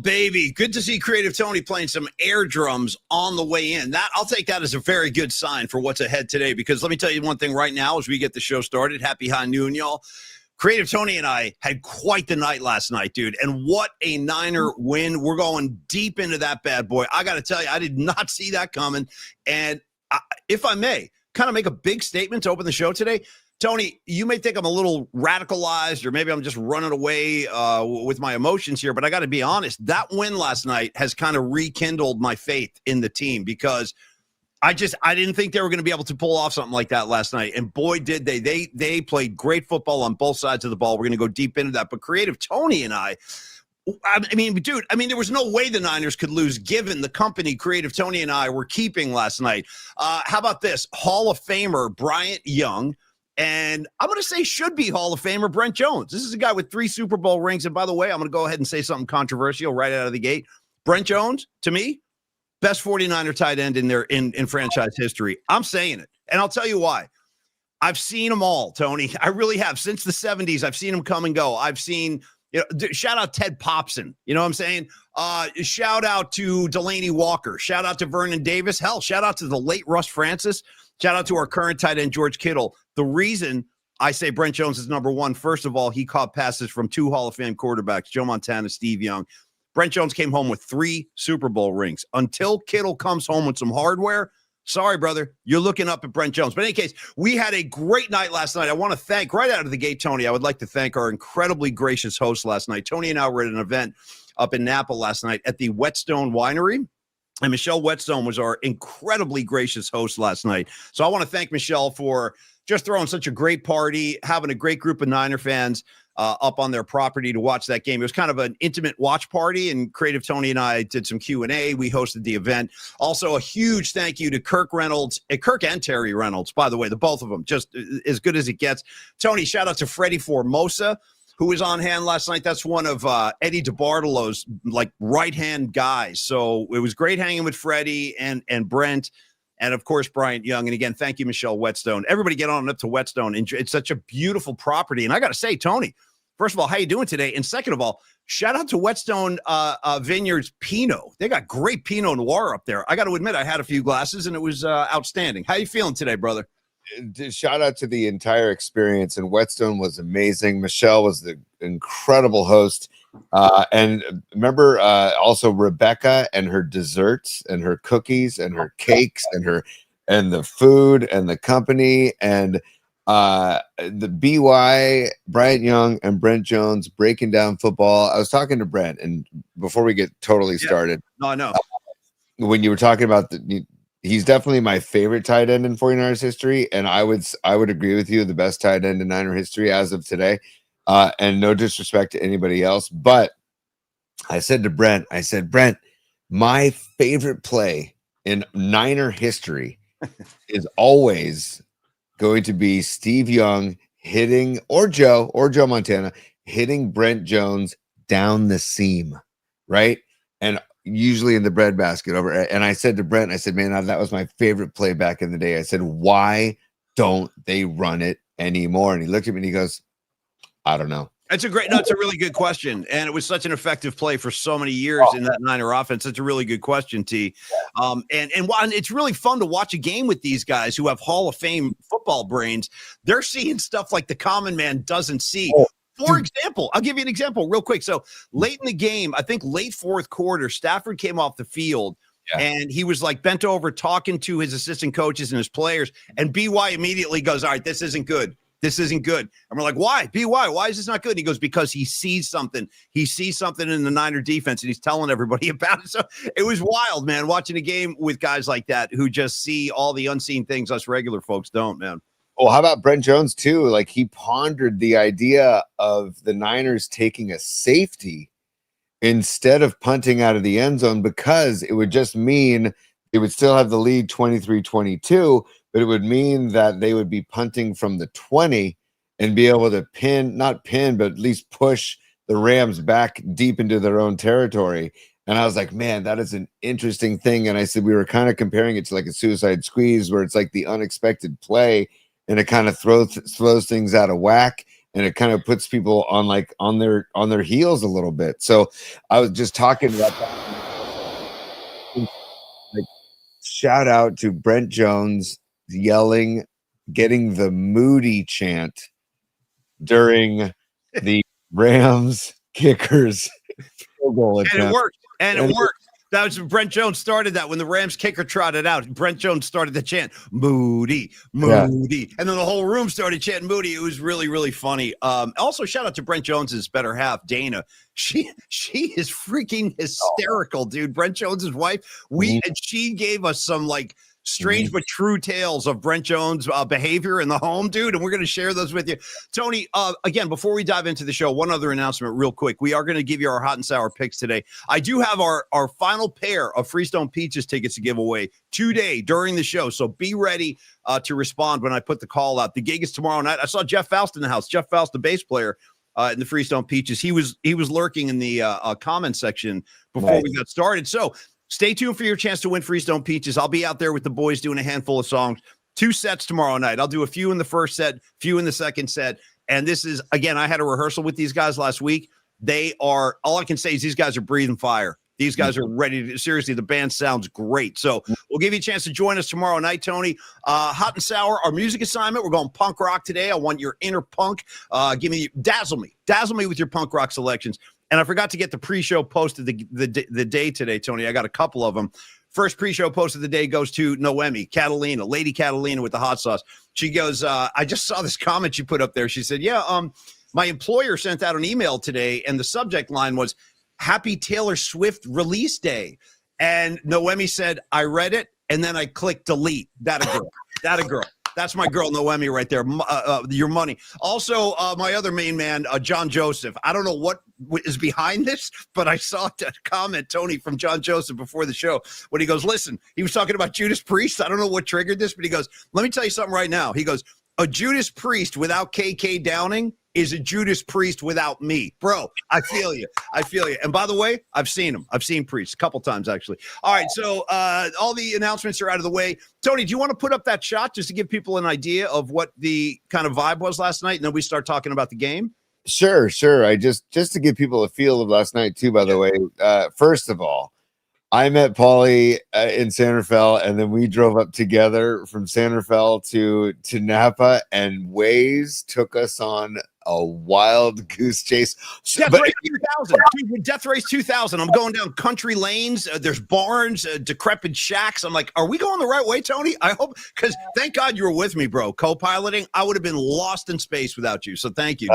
baby. Good to see Creative Tony playing some air drums on the way in. I'll take that as a very good sign for what's ahead today, because let me tell you one thing right now as we get the show started. Happy high noon, y'all. Creative Tony and I had quite the night last night, dude. And what a Niner win. We're going deep into that bad boy. I got to tell you, I did not see that coming. And if I may, kind of make a big statement to open the show today. Tony, you may think I'm a little radicalized, or maybe I'm just running away with my emotions here, but I got to be honest. That win last night has kind of rekindled my faith in the team, because I didn't think they were going to be able to pull off something like that last night. And boy, did they. They played great football on both sides of the ball. We're going to go deep into that. But Creative Tony and I mean, dude, there was no way the Niners could lose given the company Creative Tony and I were keeping last night. How about this? Hall of Famer Bryant Young, and I'm going to say should be Hall of Famer Brent Jones. This is a guy with 3 Super Bowl rings. And by the way, I'm going to go ahead and say something controversial right out of the gate. Brent Jones, to me, best 49er tight end in franchise history. I'm saying it. And I'll tell you why. I've seen them all, Tony. I really have. Since the 70s, I've seen them come and go. I've seen, shout out Ted Popson. You know what I'm saying? Shout out to Delaney Walker. Shout out to Vernon Davis. Hell, shout out to the late Russ Francis. Shout out to our current tight end, George Kittle. The reason I say Brent Jones is number one, first of all, he caught passes from 2 Hall of Fame quarterbacks, Joe Montana, Steve Young. Brent Jones came home with 3 Super Bowl rings. Until Kittle comes home with some hardware, sorry, brother, you're looking up at Brent Jones. But in any case, we had a great night last night. I want to thank, right out of the gate, Tony, I would like to thank our incredibly gracious host last night. Tony and I were at an event up in Napa last night at the Whetstone Winery. And Michelle Whetstone was our incredibly gracious host last night. So I want to thank Michelle for just throwing such a great party, having a great group of Niner fans up on their property to watch that game. It was kind of an intimate watch party, and Creative Tony and I did some Q&A. We hosted the event. Also, a huge thank you to Kirk and Terry Reynolds, by the way, the both of them, just as good as it gets. Tony, shout out to Freddie Formosa, who was on hand last night. That's one of Eddie DeBartolo's right-hand guys. So it was great hanging with Freddie and Brent, and of course, Bryant Young. And again, thank you, Michelle Whetstone. Everybody get on up to Whetstone. It's such a beautiful property. And I got to say, Tony, first of all, how you doing today? And second of all, shout out to Whetstone Vineyards Pinot. They got great Pinot Noir up there. I got to admit, I had a few glasses, and it was outstanding. How you feeling today, brother? Shout out to the entire experience, and Whetstone was amazing. Michelle was the incredible host. And remember also Rebecca and her desserts and her cookies and her cakes and the food and the company and the BY, Bryant Young and Brent Jones breaking down football. I was talking to Brent, and before we get totally started, no, I know when you were talking about he's definitely my favorite tight end in 49ers history, and I would agree with you, the best tight end in Niner history as of today. And no disrespect to anybody else, but I said to Brent, Brent, my favorite play in Niner history is always going to be Steve Young hitting, or Joe Montana hitting Brent Jones down the seam, right? And usually in the breadbasket over. And I said to Brent, man, that was my favorite play back in the day. I said, why don't they run it anymore? And he looked at me and he goes, I don't know. It's a really good question. And it was such an effective play for so many years in that Niner offense. It's a really good question, T. And it's really fun to watch a game with these guys who have Hall of Fame football brains. They're seeing stuff like the common man doesn't see. For example, I'll give you an example real quick. So late in the game, I think late fourth quarter, Stafford came off the field. Yeah. And he was bent over talking to his assistant coaches and his players. And BY immediately goes, all right, this isn't good. This isn't good. And we're like, why? BY, why is this not good? And he goes, because he sees something. He sees something in the Niner defense, and he's telling everybody about it. So it was wild, man, watching a game with guys like that who just see all the unseen things us regular folks don't, man. Well, how about Brent Jones, too? He pondered the idea of the Niners taking a safety instead of punting out of the end zone, because it would just mean they would still have the lead 23-22, but it would mean that they would be punting from the 20 and be able to not pin, but at least push the Rams back deep into their own territory. And I was like, man, that is an interesting thing. And I said, we were kind of comparing it to a suicide squeeze, where it's the unexpected play and it kind of throws things out of whack. and it kind of puts people on like on their heels a little bit. So I was just talking about that. Like, shout out to Brent Jones yelling, getting the Moody chant during the Rams kickers field goal And attempt. it worked. And it worked. That was Brent Jones started that when the Rams kicker trotted out. Brent Jones started the chant, Moody, Moody. And then the whole room started chanting Moody. It was really, really funny. Also, shout out to Brent Jones's better half, Dana. She is freaking hysterical, dude. Brent Jones's wife. And she gave us some like strange but true tales of Brent Jones' behavior in the home, dude, and we're going to share those with you. Tony, again, before we dive into the show, one other announcement real quick. We are going to give you our hot and sour picks today. I do have our final pair of Freestone Peaches tickets to give away today during the show, so be ready to respond when I put the call out. The gig is tomorrow night. I saw Jeff Faust in the house. Jeff Faust, the bass player in the Freestone Peaches. He was lurking in the comment section before we got started. So stay tuned for your chance to win Freestone Peaches. I'll be out there with the boys doing a handful of songs. 2 sets tomorrow night. I'll do a few in the first set, few in the second set. And this is, again, I had a rehearsal with these guys last week. They are, all I can say is these guys are breathing fire. These guys are ready to, seriously, the band sounds great. So we'll give you a chance to join us tomorrow night, Tony. Hot and sour, our music assignment. We're going punk rock today. I want your inner punk. Dazzle me with your punk rock selections. And I forgot to get the pre-show post of the day today, Tony. I got a couple of them. First pre-show post of the day goes to Noemi, Catalina, Lady Catalina with the hot sauce. She goes, I just saw this comment you put up there. She said, my employer sent out an email today, and the subject line was, Happy Taylor Swift release day. And Noemi said, I read it, and then I clicked delete. That a girl. That's my girl, Noemi, right there. Your money. Also, my other main man, John Joseph. I don't know what is behind this, but I saw a comment, Tony, from John Joseph before the show when he goes, listen, he was talking about Judas Priest. I don't know what triggered this, but he goes, let me tell you something right now. He goes, a Judas Priest without KK Downing is a Judas Priest without me. Bro, I feel you. And by the way, I've seen him. I've seen Priest a couple times, actually. All right, so all the announcements are out of the way. Tony, do you want to put up that shot just to give people an idea of what the kind of vibe was last night, and then we start talking about the game? Sure. I just to give people a feel of last night, too, by the way. First of all, I met Paulie in San Rafael, and then we drove up together from San Rafael to Napa, and Waze took us on a wild goose chase. Race 2000. Dude, with Death Race 2000, I'm going down country lanes. There's barns, decrepit shacks. I'm like, are we going the right way, Tony? I hope, because thank God you were with me, bro. Co-piloting. I would have been lost in space without you. So thank you,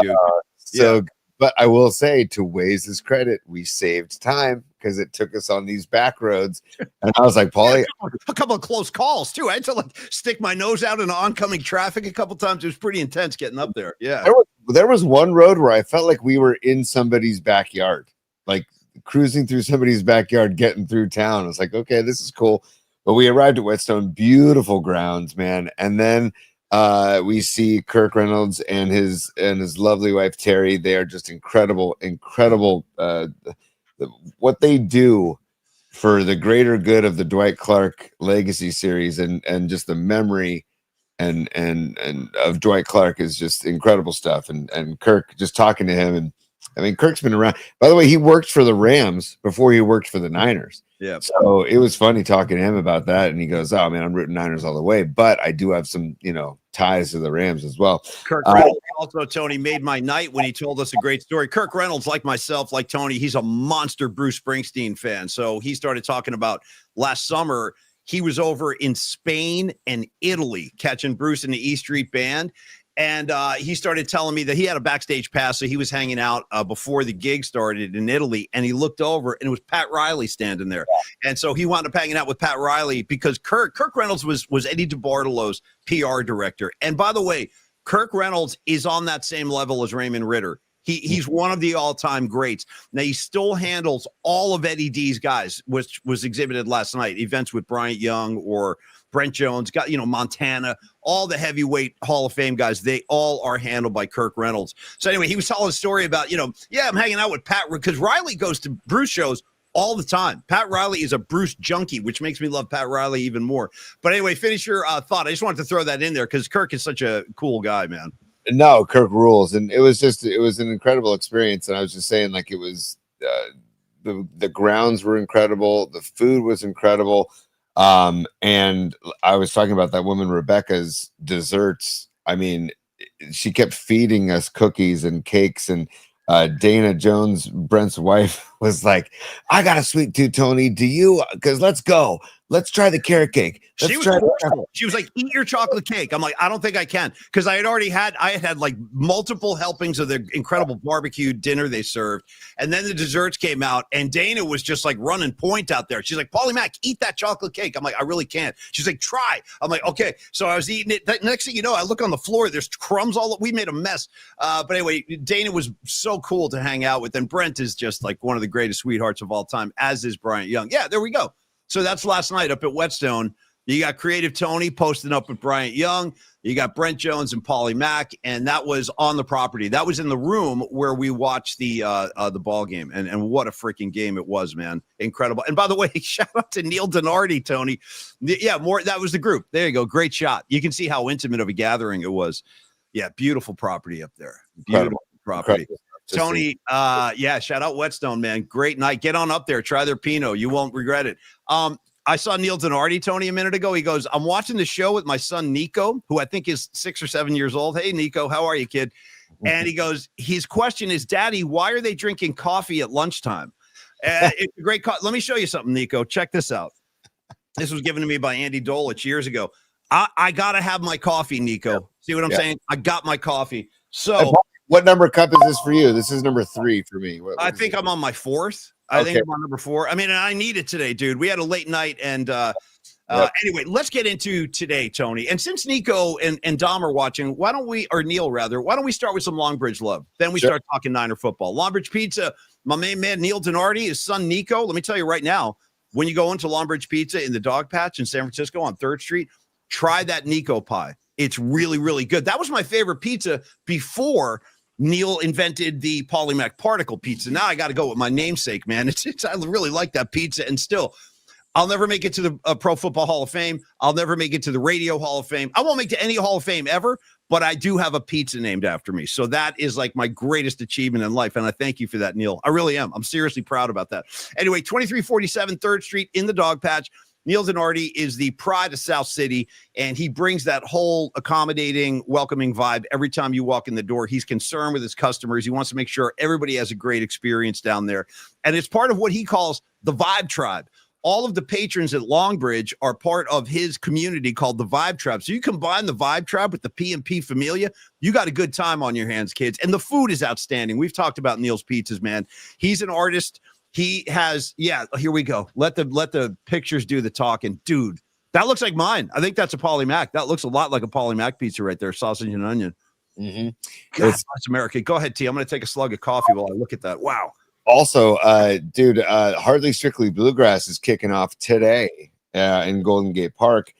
dude. But I will say, to Waze's credit, we saved time because it took us on these back roads. And I was like, Paulie, a couple of close calls too. I had to like stick my nose out in oncoming traffic a couple times. It was pretty intense getting up there. Yeah. There was one road where I felt like we were in somebody's backyard, like cruising through somebody's backyard, getting through town. I was like, okay, this is cool. But we arrived at Whetstone, beautiful grounds, man. And then we see Kirk Reynolds and his lovely wife Terry. They are just incredible. What they do for the greater good of the Dwight Clark Legacy series and just the memory and of Dwight Clark is just incredible stuff. And Kirk, just talking to him, and I mean, Kirk's been around. By the way, he worked for the Rams before he worked for the Niners. Yeah. So it was funny talking to him about that. And he goes, oh man, I'm rooting Niners all the way, but I do have some, ties to the Rams as well. Kirk Reynolds also, Tony, made my night when he told us a great story. Kirk Reynolds, like myself, like Tony, he's a monster Bruce Springsteen fan. So he started talking about last summer. He was over in Spain and Italy catching Bruce and the E Street Band. And he started telling me that he had a backstage pass, so he was hanging out before the gig started in Italy, and he looked over, and it was Pat Riley standing there. Yeah. And so he wound up hanging out with Pat Riley because Kirk Reynolds was Eddie DeBartolo's PR director. And by the way, Kirk Reynolds is on that same level as Raymond Ritter. He's one of the all-time greats. Now, he still handles all of Eddie D's guys, which was exhibited last night, events with Bryant Young or Brent Jones, got Montana, all the heavyweight Hall of Fame guys, they all are handled by Kirk Reynolds. So anyway, he was telling a story about, I'm hanging out with Pat because Riley goes to Bruce shows all the time. Pat Riley is a Bruce junkie, which makes me love Pat Riley even more. But anyway, finish your thought. I just wanted to throw that in there because Kirk is such a cool guy, man. No, Kirk rules, and it was an incredible experience. And I was just saying, like, it was the grounds were incredible, the food was incredible, and I was talking about that woman Rebecca's desserts. I mean, she kept feeding us cookies and cakes, and Dana Jones, Brent's wife, was like, "I got a sweet tooth, Tony. Do you? Because let's go. Let's try the carrot cake. She was forceful. She was like, "Eat your chocolate cake." I'm like, "I don't think I can," because I had had like multiple helpings of the incredible barbecue dinner they served, and then the desserts came out, and Dana was just like running point out there. She's like, "Paulie Mac, eat that chocolate cake." I'm like, "I really can't." She's like, "Try." I'm like, "Okay." So I was eating it. Next thing you know, I look on the floor. There's crumbs all. We made a mess. But anyway, Dana was so cool to hang out with, and Brent is just like one of the greatest sweethearts of all time, as is Bryant Young. Yeah, there we go. So that's last night up at Whetstone. You got Creative Tony posting up with Bryant Young. You got Brent Jones and Paulie Mac, and that was on the property. That was in the room where we watched the ball game, and what a freaking game it was, man! Incredible. And by the way, shout out to Neil Donardi, Tony. Yeah, that was the group. There you go. Great shot. You can see how intimate of a gathering it was. Yeah, beautiful property up there. Beautiful property. Tony, shout out Whetstone, man. Great night. Get on up there. Try their Pinot. You won't regret it. I saw Neil Donardi, Tony, a minute ago. He goes, "I'm watching the show with my son, Nico, who I think is 6 or 7 years old. Hey, Nico, how are you, kid?" And he goes, his question is, "Daddy, why are they drinking coffee at lunchtime?" It's a great Let me show you something, Nico. Check this out. This was given to me by Andy Dolich years ago. I got to have my coffee, Nico. Yeah. See what I'm saying? I got my coffee. So what number cup is this for you? This is number 3 for me. I think I'm on my 4th. I think I'm on number 4. I mean, I need it today, dude. We had a late night, and anyway, let's get into today, Tony. And since Nico and Dom are watching, or Neil rather, why don't we start with some Longbridge love? Then we start talking Niner football. Longbridge Pizza, my main man Neil Donardi, his son Nico. Let me tell you right now, when you go into Longbridge Pizza in the Dog Patch in San Francisco on 3rd Street, try that Nico pie. It's really, really good. That was my favorite pizza before Neil invented the Paulie Mac particle pizza. Now I got to go with my namesake, man. I really like that pizza, and still, I'll never make it to the Pro Football Hall of Fame. I'll never make it to the Radio Hall of Fame. I won't make it to any Hall of Fame ever, but I do have a pizza named after me. So that is like my greatest achievement in life, and I thank you for that, Neil. I really am. I'm seriously proud about that. Anyway, 2347 3rd Street in the Dog Patch. Neil Donardi is the pride of South City, and he brings that whole accommodating, welcoming vibe every time you walk in the door. He's concerned with his customers. He wants to make sure everybody has a great experience down there. And it's part of what he calls the Vibe Tribe. All of the patrons at Longbridge are part of his community called the Vibe Tribe. So you combine the Vibe Tribe with the P&P Familia, you got a good time on your hands, kids. And the food is outstanding. We've talked about Neil's Pizzas, man. He's an artist. He has, here we go. Let the pictures do the talking. Dude, that looks like mine. I think that's a Paulie Mac. That looks a lot like a Paulie Mac pizza right there, sausage and onion. God, that's America. Go ahead, T. I'm going to take a slug of coffee while I look at that. Wow. Also, dude, Hardly Strictly Bluegrass is kicking off today in Golden Gate Park.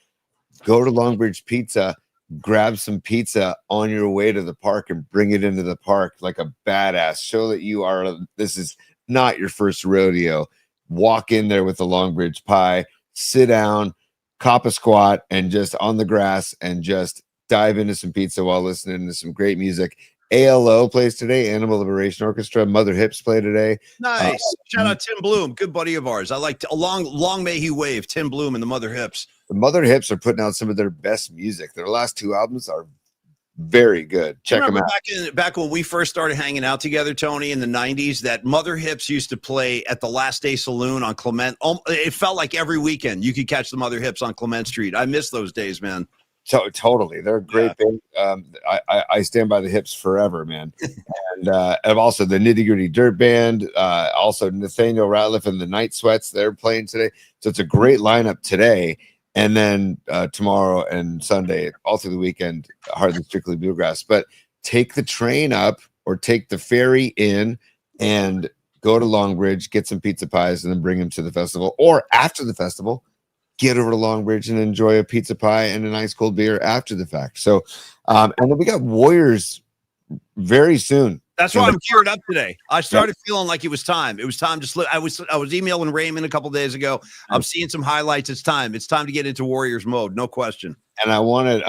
Go to Longbridge Pizza, grab some pizza on your way to the park, and bring it into the park like a badass. Show that this is not your first rodeo. Walk in there with the Longbridge pie, sit down, cop a squat, and just on the grass and just dive into some pizza while listening to some great music. ALO plays today, Animal Liberation Orchestra. Mother Hips play today. Nice. Shout out Tim Bloom, good buddy of ours. I like long may he wave. Tim Bloom and the Mother Hips. The Mother Hips are putting out some of their best music. Their last 2 albums are very good. Check them out. Back when we first started hanging out together, Tony, in the 90s, that Mother Hips used to play at the Last Day Saloon on Clement. It felt like every weekend you could catch the Mother Hips on Clement Street. I miss those days, man. Totally. They're a great band. I stand by the Hips forever, man. And also the Nitty Gritty Dirt Band, also Nathaniel Ratliff and the Night Sweats, they're playing today. So it's a great lineup today. And then tomorrow and Sunday, all through the weekend, Hardly Strictly Bluegrass. But take the train up or take the ferry in and go to Longbridge, get some pizza pies, and then bring them to the festival. Or after the festival, get over to Longbridge and enjoy a pizza pie and an ice cold beer after the fact. So, and then we got Warriors very soon. That's why I'm geared up today. I started feeling like it was time. It was time to slip. I was emailing Raymond a couple days ago. I'm seeing some highlights. It's time. It's time to get into Warriors mode. No question. And I wanted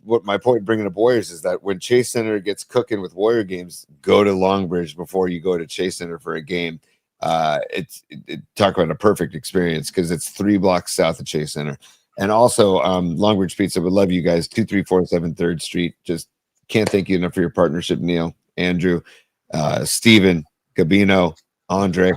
what my point bringing up Warriors is that when Chase Center gets cooking with Warrior games, go to Longbridge before you go to Chase Center for a game. Talk about a perfect experience because it's 3 blocks south of Chase Center. And also Longbridge Pizza would love you guys. 2347 3rd Street. Just can't thank you enough for your partnership, Neil, Andrew, Steven, Gabino, Andre.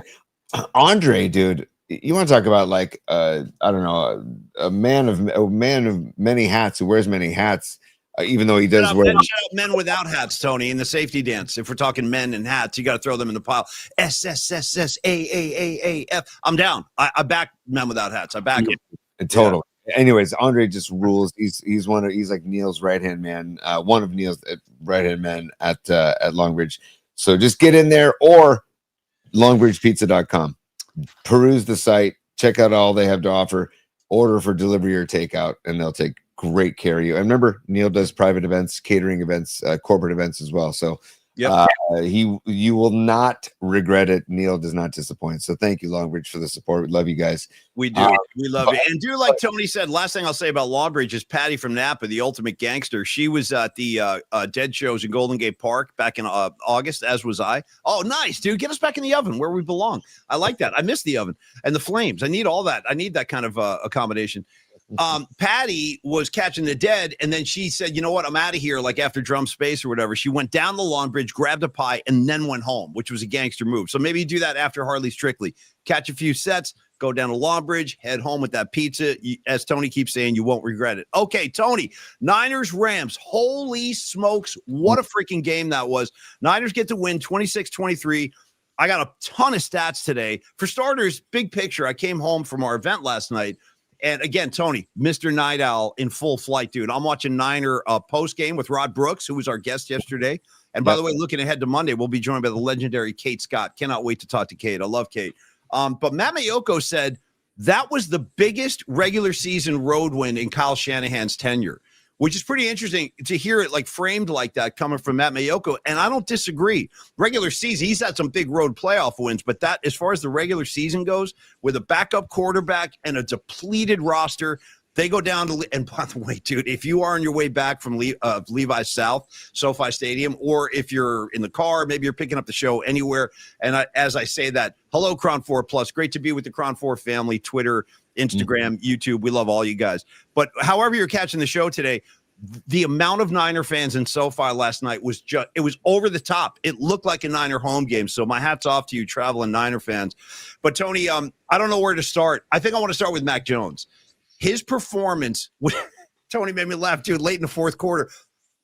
Andre, dude, you want to talk about like I don't know, a man of many hats who wears many hats, even though he does wear men without hats, Tony, in the safety dance. If we're talking men and hats, you got to throw them in the pile. SSSSAAAAF. I'm down. I back men without hats. I back them. Total. Anyways, Andre just rules. He's like Neil's right hand man, one of Neil's right hand men at Longbridge. So just get in there or longbridgepizza.com. Peruse the site, check out all they have to offer, order for delivery or takeout, and they'll take great care of you. And remember, Neil does private events, catering events, corporate events as well. So you will not regret it. Neil does not disappoint. So thank you, Longbridge, for the support. We love you guys. We do. We love you. And do like Tony said, last thing I'll say about Longbridge is Patty from Napa, the ultimate gangster. She was at the Dead shows in Golden Gate Park back in August, as was I. Oh, nice, dude. Get us back in the oven where we belong. I like that. I miss the oven and the flames. I need all that. I need that kind of accommodation. Patty was catching the dead, and then she said, you know what, I'm out of here, like after Drum Space or whatever. She went down the Longbridge, grabbed a pie, and then went home, which was a gangster move. So maybe you do that after Harley Strictly. Catch a few sets, go down to Longbridge, head home with that pizza. As Tony keeps saying, you won't regret it. Okay, Tony, Niners Rams. Holy smokes, what a freaking game that was. Niners get to win 26-23. I got a ton of stats today. For starters, big picture, I came home from our event last night. And again, Tony, Mr. Night Owl in full flight, dude. I'm watching Niner post game with Rod Brooks, who was our guest yesterday. And by the way, looking ahead to Monday, we'll be joined by the legendary Kate Scott. Cannot wait to talk to Kate. I love Kate. But Matt Mayoko said that was the biggest regular season road win in Kyle Shanahan's tenure, which is pretty interesting to hear it like framed like that coming from Matt Mayoko. And I don't disagree. Regular season, he's had some big road playoff wins, but that, as far as the regular season goes, with a backup quarterback and a depleted roster, they go down to, and by the way, dude, if you are on your way back from Levi's South, SoFi Stadium, or if you're in the car, maybe you're picking up the show anywhere. And as I say that, hello, Crown 4 Plus. Great to be with the Crown 4 family, Twitter, Instagram, YouTube. We love all you guys. But however you're catching the show today, the amount of Niner fans in SoFi last night was just, it was over the top. It looked like a Niner home game. So my hat's off to you, traveling Niner fans. But Tony, I don't know where to start. I think I want to start with Mac Jones. His performance, Tony made me laugh, dude, late in the fourth quarter.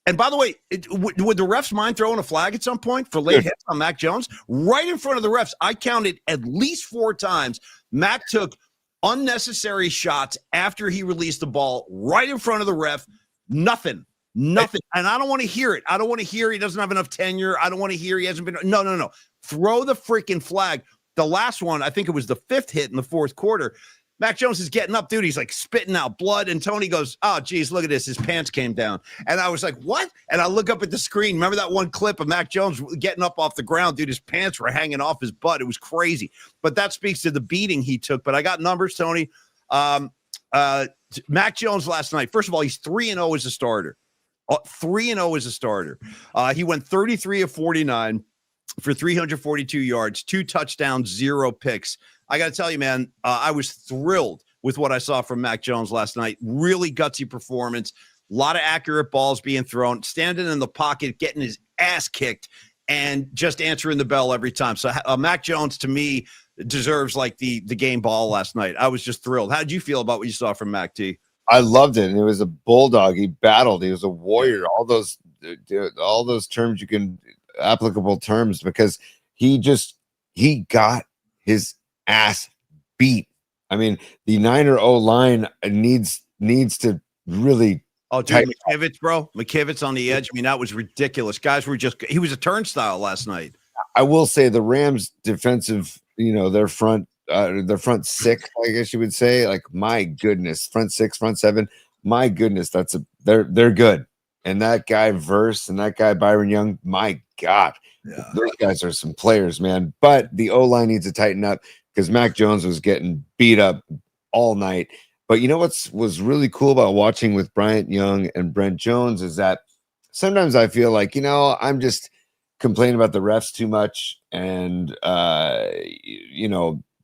And by the way, would the refs mind throwing a flag at some point for late hits on Mac Jones? Right in front of the refs, I counted at least 4 times. Mac took unnecessary shots after he released the ball right in front of the ref. Nothing. And I don't want to hear it. I don't want to hear he doesn't have enough tenure. I don't want to hear he hasn't been. No. Throw the freaking flag. The last one, I think it was the 5th hit in the fourth quarter. Mac Jones is getting up, dude. He's like spitting out blood. And Tony goes, oh, geez, look at this. His pants came down. And I was like, what? And I look up at the screen. Remember that one clip of Mac Jones getting up off the ground? Dude, his pants were hanging off his butt. It was crazy. But that speaks to the beating he took. But I got numbers, Tony. Mac Jones last night, first of all, he's 3-0 as a starter. 3-0 as a starter. He went 33 of 49 for 342 yards, 2 touchdowns, 0 picks. I got to tell you, man, I was thrilled with what I saw from Mac Jones last night. Really gutsy performance. A lot of accurate balls being thrown, standing in the pocket, getting his ass kicked, and just answering the bell every time. So Mac Jones, to me, deserves like the game ball last night. I was just thrilled. How did you feel about what you saw from Mac T? I loved it. And it was a bulldog. He battled. He was a warrior. All those terms applicable terms, because he got his ass beat. I mean, the Niner O-line needs to really. Oh, dude, McKivitz, bro. McKivitz on the edge. I mean, that was ridiculous. Guys were he was a turnstile last night. I will say the Rams defensive, their front 6, I guess you would say, like, my goodness, front 6, front 7, my goodness, they're good. And that guy Verse and that guy Byron Young, my God, Yeah. those guys are some players, man. But the O-line needs to tighten up because Mac Jones was getting beat up all night. But you know was really cool about watching with Bryant Young and Brent Jones is that sometimes I feel like, I'm just complaining about the refs too much. And,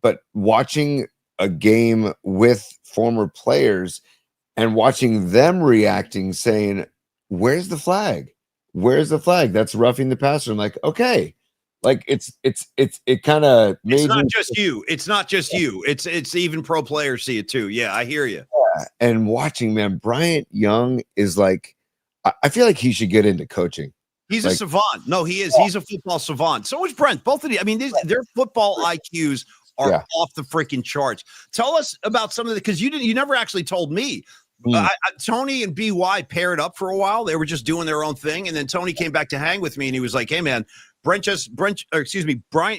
but watching a game with former players and watching them reacting, saying, "Where's the flag? Where's the flag? That's roughing the passer." I'm like, okay, like it kind of It's made not me. just you. It's not just you. It's even pro players see it too. Yeah, I hear you. And watching, man, Bryant Young is like, I feel like he should get into coaching. He's a Like, savant. No, he is. He's a football savant. So is Brent. Both of you. I mean, their football IQs are yeah. off the freaking charts. Tell us about some of the because you never actually told me. Tony and BY paired up for a while. They were just doing their own thing, and then Tony came back to hang with me, and he was like, "Hey, man, Bryant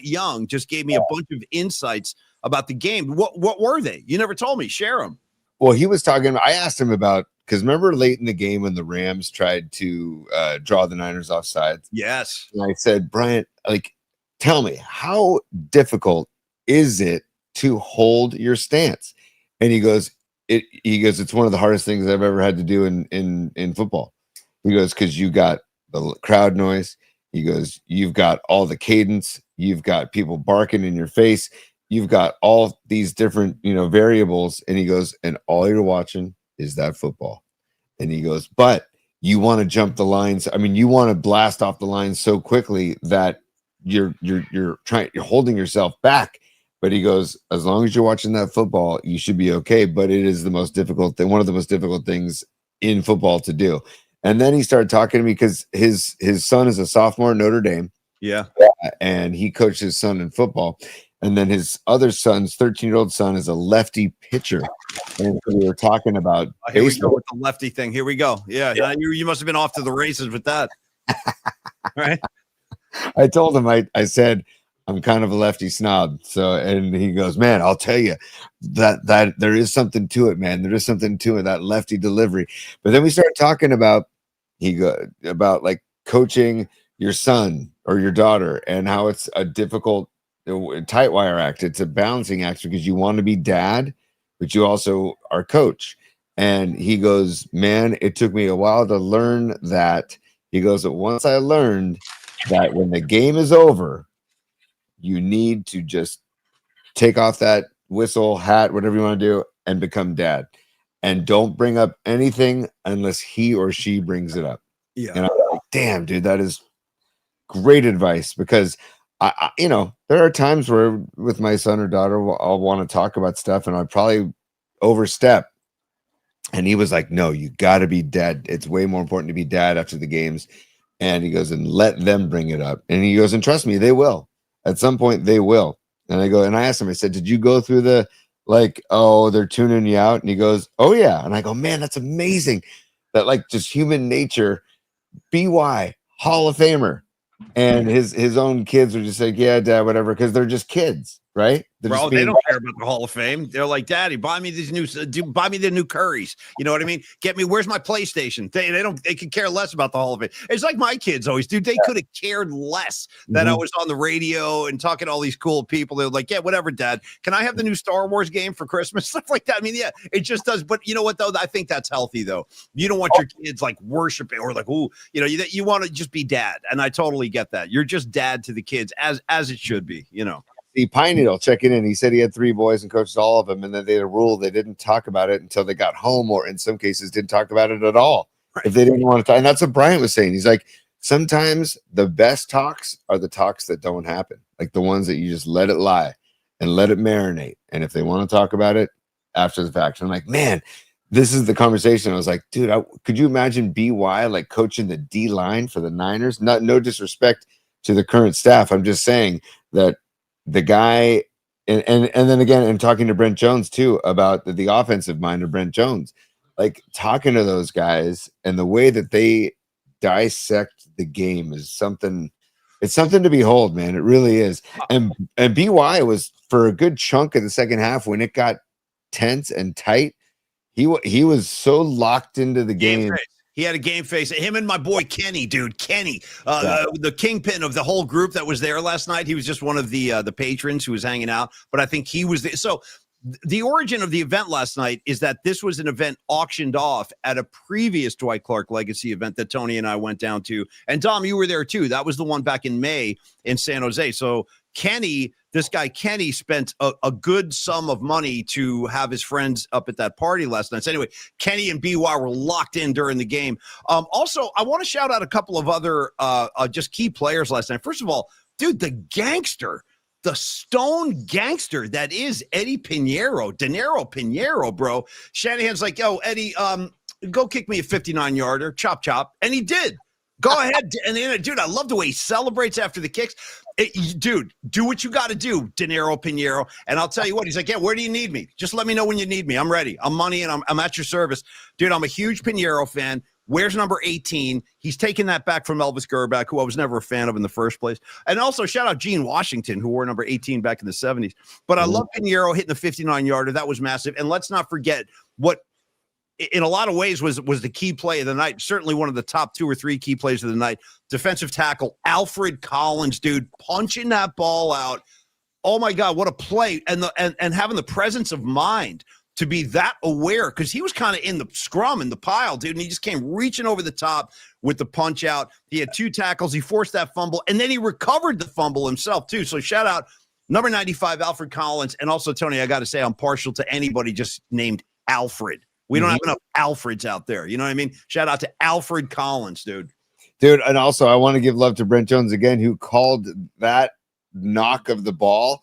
Young just gave me a bunch of insights about the game. What were they? You never told me. Share them." Well, he was talking. I asked him about because remember late in the game when the Rams tried to draw the Niners offside. Yes, and I said, Bryant, like, tell me how difficult is it to hold your stance? And he goes, it's one of the hardest things I've ever had to do in football. He goes, because you got the crowd noise. He goes, you've got all the cadence. You've got people barking in your face. You've got all these different, variables. And he goes, and all you're watching is that football. And he goes, but you want to jump the lines. I mean, you want to blast off the lines so quickly that you're holding yourself back. But he goes, as long as you're watching that football, you should be okay. But it is the most difficult thing, one of the most difficult things in football to do. And then he started talking to me because his son is a sophomore at Notre Dame. yeah, and he coached his son in football. And then his other son's 13-year-old son is a lefty pitcher. And so we were talking about here we go with the lefty thing. Here we go. Yeah. You must have been off to the races with that. Right. I told him, I said, I'm kind of a lefty snob. So, and he goes, man, I'll tell you that there is something to it, man. There is something to it, that lefty delivery. But then we started talking about, like coaching your son or your daughter and how it's a difficult tight wire act. It's a balancing act because you want to be dad, but you also are coach. And he goes, man, it took me a while to learn that. He goes, but once I learned that when the game is over, you need to just take off that whistle, hat, whatever you want to do, and become dad. And don't bring up anything unless he or she brings it up. Yeah. And I'm like, damn, dude, that is great advice because I there are times where with my son or daughter, I'll want to talk about stuff and I probably overstep. And he was like, no, you got to be dad. It's way more important to be dad after the games. And he goes, and let them bring it up. And he goes, and trust me, they will. At some point, they will. And I go, and I asked him, I said, did you go through the, like, oh, they're tuning you out? And he goes, oh, yeah. And I go, man, that's amazing. That, like, just human nature, BY, Hall of Famer. And his own kids are just like, yeah, dad, whatever, because they're just kids, right? Bro, they don't care about the Hall of Fame. They're like, Daddy, buy me these buy me the new Currys. You know what I mean? Get me, where's my PlayStation? They could care less about the Hall of Fame. It's like my kids always do. They could have cared less that I was on the radio and talking to all these cool people. They're like, yeah, whatever, Dad. Can I have the new Star Wars game for Christmas? Stuff like that. I mean, yeah, it just does. But you know what, though? I think that's healthy, though. You don't want your kids like worshiping or like, ooh, you want to just be dad. And I totally get that. You're just dad to the kids as it should be, The Pine Needle checking in. He said he had 3 boys and coached all of them, and then they had a rule they didn't talk about it until they got home, or in some cases didn't talk about it at all if they didn't want to talk. And that's what Brian was saying. He's like, sometimes the best talks are the talks that don't happen, like the ones that you just let it lie and let it marinate. And if they want to talk about it after the fact, I'm like, man, this is the conversation. I was like, dude, could you imagine BY like coaching the D line for the Niners? No disrespect to the current staff. I'm just saying that the guy, and then again, and talking to Brent Jones too about the offensive mind of Brent Jones, like talking to those guys and the way that they dissect the game is something. It's something to behold, man. It really is. And BY was for a good chunk of the second half when it got tense and tight. He was so locked into the game. He had a game face. Him and my boy Kenny, dude. Kenny, the kingpin of the whole group that was there last night. He was just one of the patrons who was hanging out, but I think he was there. So the origin of the event last night is that this was an event auctioned off at a previous Dwight Clark Legacy event that Tony and I went down to. And Dom, you were there too. That was the one back in May in San Jose. So this guy Kenny spent a good sum of money to have his friends up at that party last night. So anyway, Kenny and BY were locked in during the game. Also, I want to shout out a couple of other just key players last night. First of all, dude, the stone gangster that is Eddie Pinheiro, Dinero Pinheiro, bro. Shanahan's like, yo, Eddie, go kick me a 59-yarder, chop. And he did. Go ahead. And then, dude, I love the way he celebrates after the kicks. Dude, do what you got to do, Dinero Pinheiro. And I'll tell you what, he's like, yeah, where do you need me? Just let me know when you need me. I'm ready. I'm money and I'm at your service. Dude, I'm a huge Pinheiro fan. Where's number 18? He's taking that back from Elvis Gerback, who I was never a fan of in the first place. And also shout out Gene Washington, who wore number 18 back in the 70s. But I love Pinheiro hitting the 59-yarder. That was massive. And let's not forget what in a lot of ways was the key play of the night. Certainly one of the top 2 or 3 key plays of the night. Defensive tackle Alfred Collins, dude, punching that ball out. Oh my God, what a play. And having the presence of mind to be that aware, because he was kind of in the scrum, in the pile, dude, and he just came reaching over the top with the punch out. He had 2 tackles. He forced that fumble, and then he recovered the fumble himself, too. So shout out number 95, Alfred Collins. And also, Tony, I got to say, I'm partial to anybody just named Alfred. We don't have enough Alfreds out there. You know what I mean? Shout out to Alfred Collins, dude. Dude, and also I want to give love to Brent Jones again, who called that knock of the ball.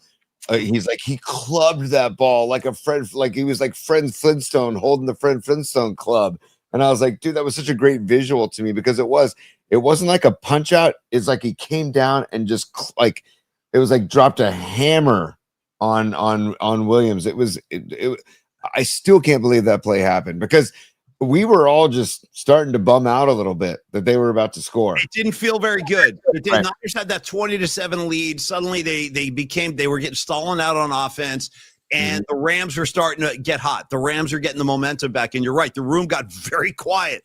He's like, he clubbed that ball like a friend, like he was like Fred Flintstone holding the Fred Flintstone club. And I was like, dude, that was such a great visual to me, because it wasn't like a punch out. It's like he came down and just like, it was like dropped a hammer on Williams. I still can't believe that play happened, because we were all just starting to bum out a little bit that they were about to score. It didn't feel very good. The Niners had that 20-7 lead. Suddenly they were getting stalling out on offense, and the Rams were starting to get hot. The Rams are getting the momentum back. And you're right, the room got very quiet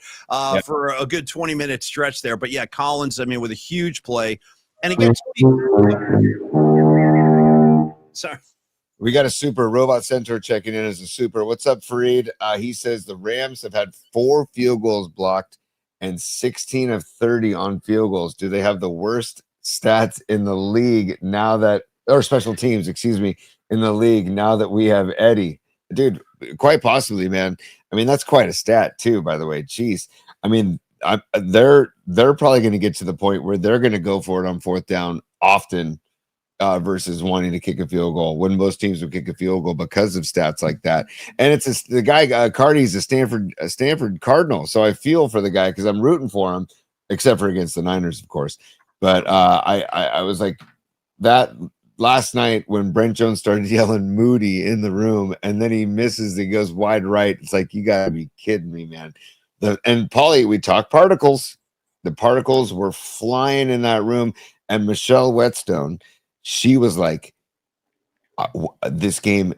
for a good 20-minute stretch there. But yeah, Collins, I mean, with a huge play. And again, sorry. We got a super Robot Centaur checking in as a super. What's up, Fareed? He says the Rams have had 4 field goals blocked and 16 of 30 on field goals. Do they have the worst stats in the league now that, or special teams, excuse me, in the league now that we have Eddie? Dude, quite possibly, man. I mean, that's quite a stat too, by the way. Jeez. I mean, they're probably going to get to the point where they're going to go for it on 4th down often. Versus wanting to kick a field goal, when most teams would kick a field goal because of stats like that. And it's the guy Cardi's a Stanford Cardinal, so I feel for the guy because I'm rooting for him, except for against the Niners, of course. But I was like that last night when Brent Jones started yelling Moody in the room, and then he misses, he goes wide right. It's like, you gotta be kidding me, man. And Paulie, we talked particles. The particles were flying in that room, and Michelle Whetstone, she was like, this game's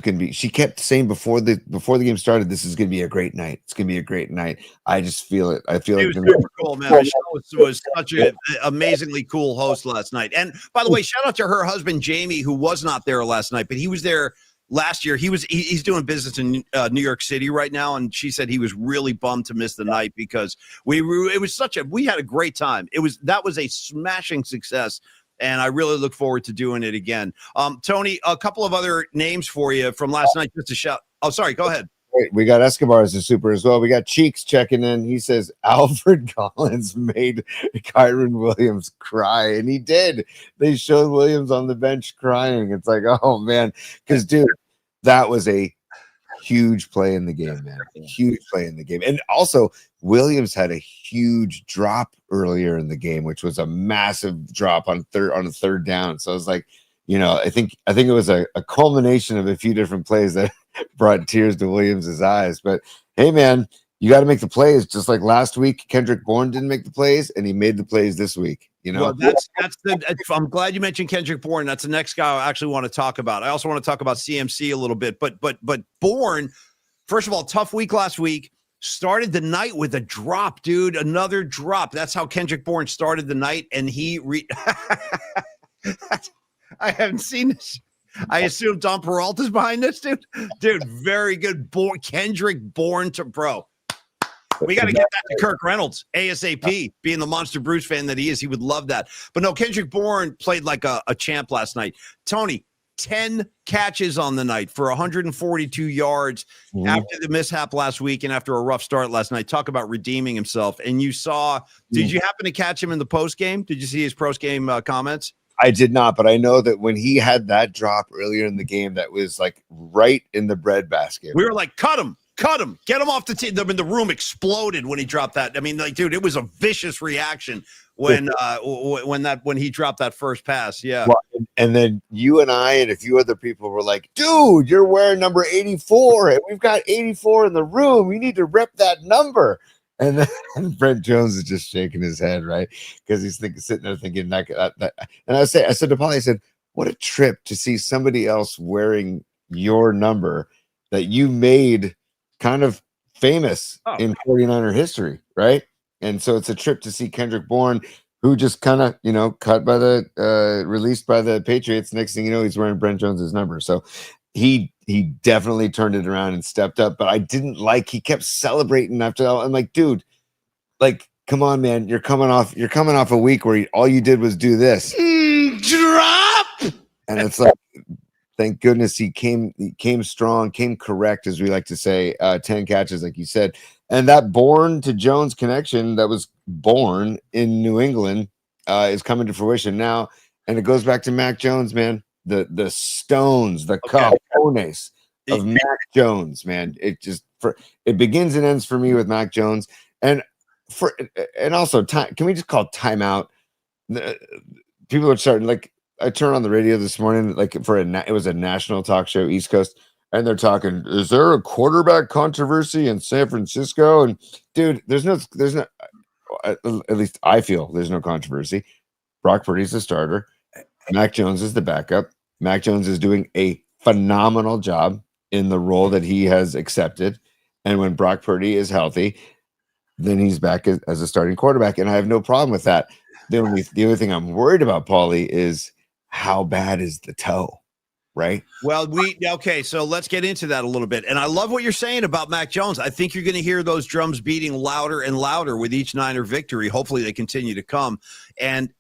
gonna be, she kept saying before the game started, this is gonna be a great night. It's gonna be a great night. I just feel it. I feel it was super cool, man. Michelle was such an amazingly cool host last night. And by the way, shout out to her husband Jamie, who was not there last night, but he was there last year. He's doing business in New York City right now, and she said he was really bummed to miss the night because we had a great time. That was a smashing success. And I really look forward to doing it again. Tony, a couple of other names for you from last night, just to shout. Oh, sorry. Go ahead. We got Escobar as a super as well. We got Cheeks checking in. He says Alfred Collins made Kyron Williams cry, and he did. They showed Williams on the bench crying. It's like, oh man, because dude, that was a huge play in the game, man. Huge play in the game. And also, Williams had a huge drop earlier in the game, which was a massive drop on a third down. So I was like, I think it was a culmination of a few different plays that brought tears to Williams's eyes. But hey, man, you got to make the plays. Just like last week, Kendrick Bourne didn't make the plays, and he made the plays this week. Well, I'm glad you mentioned Kendrick Bourne. That's the next guy I actually want to talk about. I also want to talk about CMC a little bit, but Bourne, first of all, tough week last week. started the night with a drop, dude. Another drop. That's how Kendrick Bourne started the night, and he I haven't seen this. I assume Tom Peralta's behind this, dude. Dude, very good. Kendrick Bourne to bro. We got to get that to Kirk Reynolds ASAP. Being the Monster Bruce fan that he is, he would love that. But no, Kendrick Bourne played like a champ last night. Tony, 10 catches on the night for 142 yards after the mishap last week and after a rough start last night. Talk about redeeming himself. And you saw, did you happen to catch him in the post game? Did you see his post game comments? I did not, but I know that when he had that drop earlier in the game, that was like right in the breadbasket. We were like, cut him, get him off the team. The room exploded when he dropped that. I mean, like, dude, it was a vicious reaction when he dropped that first pass. Yeah. Well, and then you and I and a few other people were like, dude, you're wearing number 84 and we've got 84 in the room. You need to rep that number. And then Brent Jones is just shaking his head, right? Because he's sitting there thinking that. And I said to Paulie, I said, what a trip to see somebody else wearing your number that you made kind of famous in 49er history, right? And so it's a trip to see Kendrick Bourne, who just kind of, cut by released by the Patriots. Next thing you know, he's wearing Brent Jones's number. So he definitely turned it around and stepped up. But I didn't he kept celebrating after that. I'm like, dude, like, come on, man. You're coming off a week where all you did was do this. Drop. And it's like, thank goodness he came strong, came correct, as we like to say, 10 catches, like you said. And that Bourne to Jones connection that was born in New England is coming to fruition now. And it goes back to Mac Jones, man. The stones, the cojones of Mac Jones, man. It begins and ends for me with Mac Jones. And also time. Can we just call timeout? People are starting, like, I turned on the radio this morning, like it was a national talk show, East Coast, and they're talking, is there a quarterback controversy in San Francisco? And dude, there's no, at least I feel there's no controversy. Brock Purdy's the starter. Mac Jones is the backup. Mac Jones is doing a phenomenal job in the role that he has accepted. And when Brock Purdy is healthy, then he's back as a starting quarterback. And I have no problem with that. The only thing I'm worried about, Paulie, is how bad is the toe, right? Well, so let's get into that a little bit. And I love what you're saying about Mac Jones. I think you're going to hear those drums beating louder and louder with each Niner victory. Hopefully they continue to come. And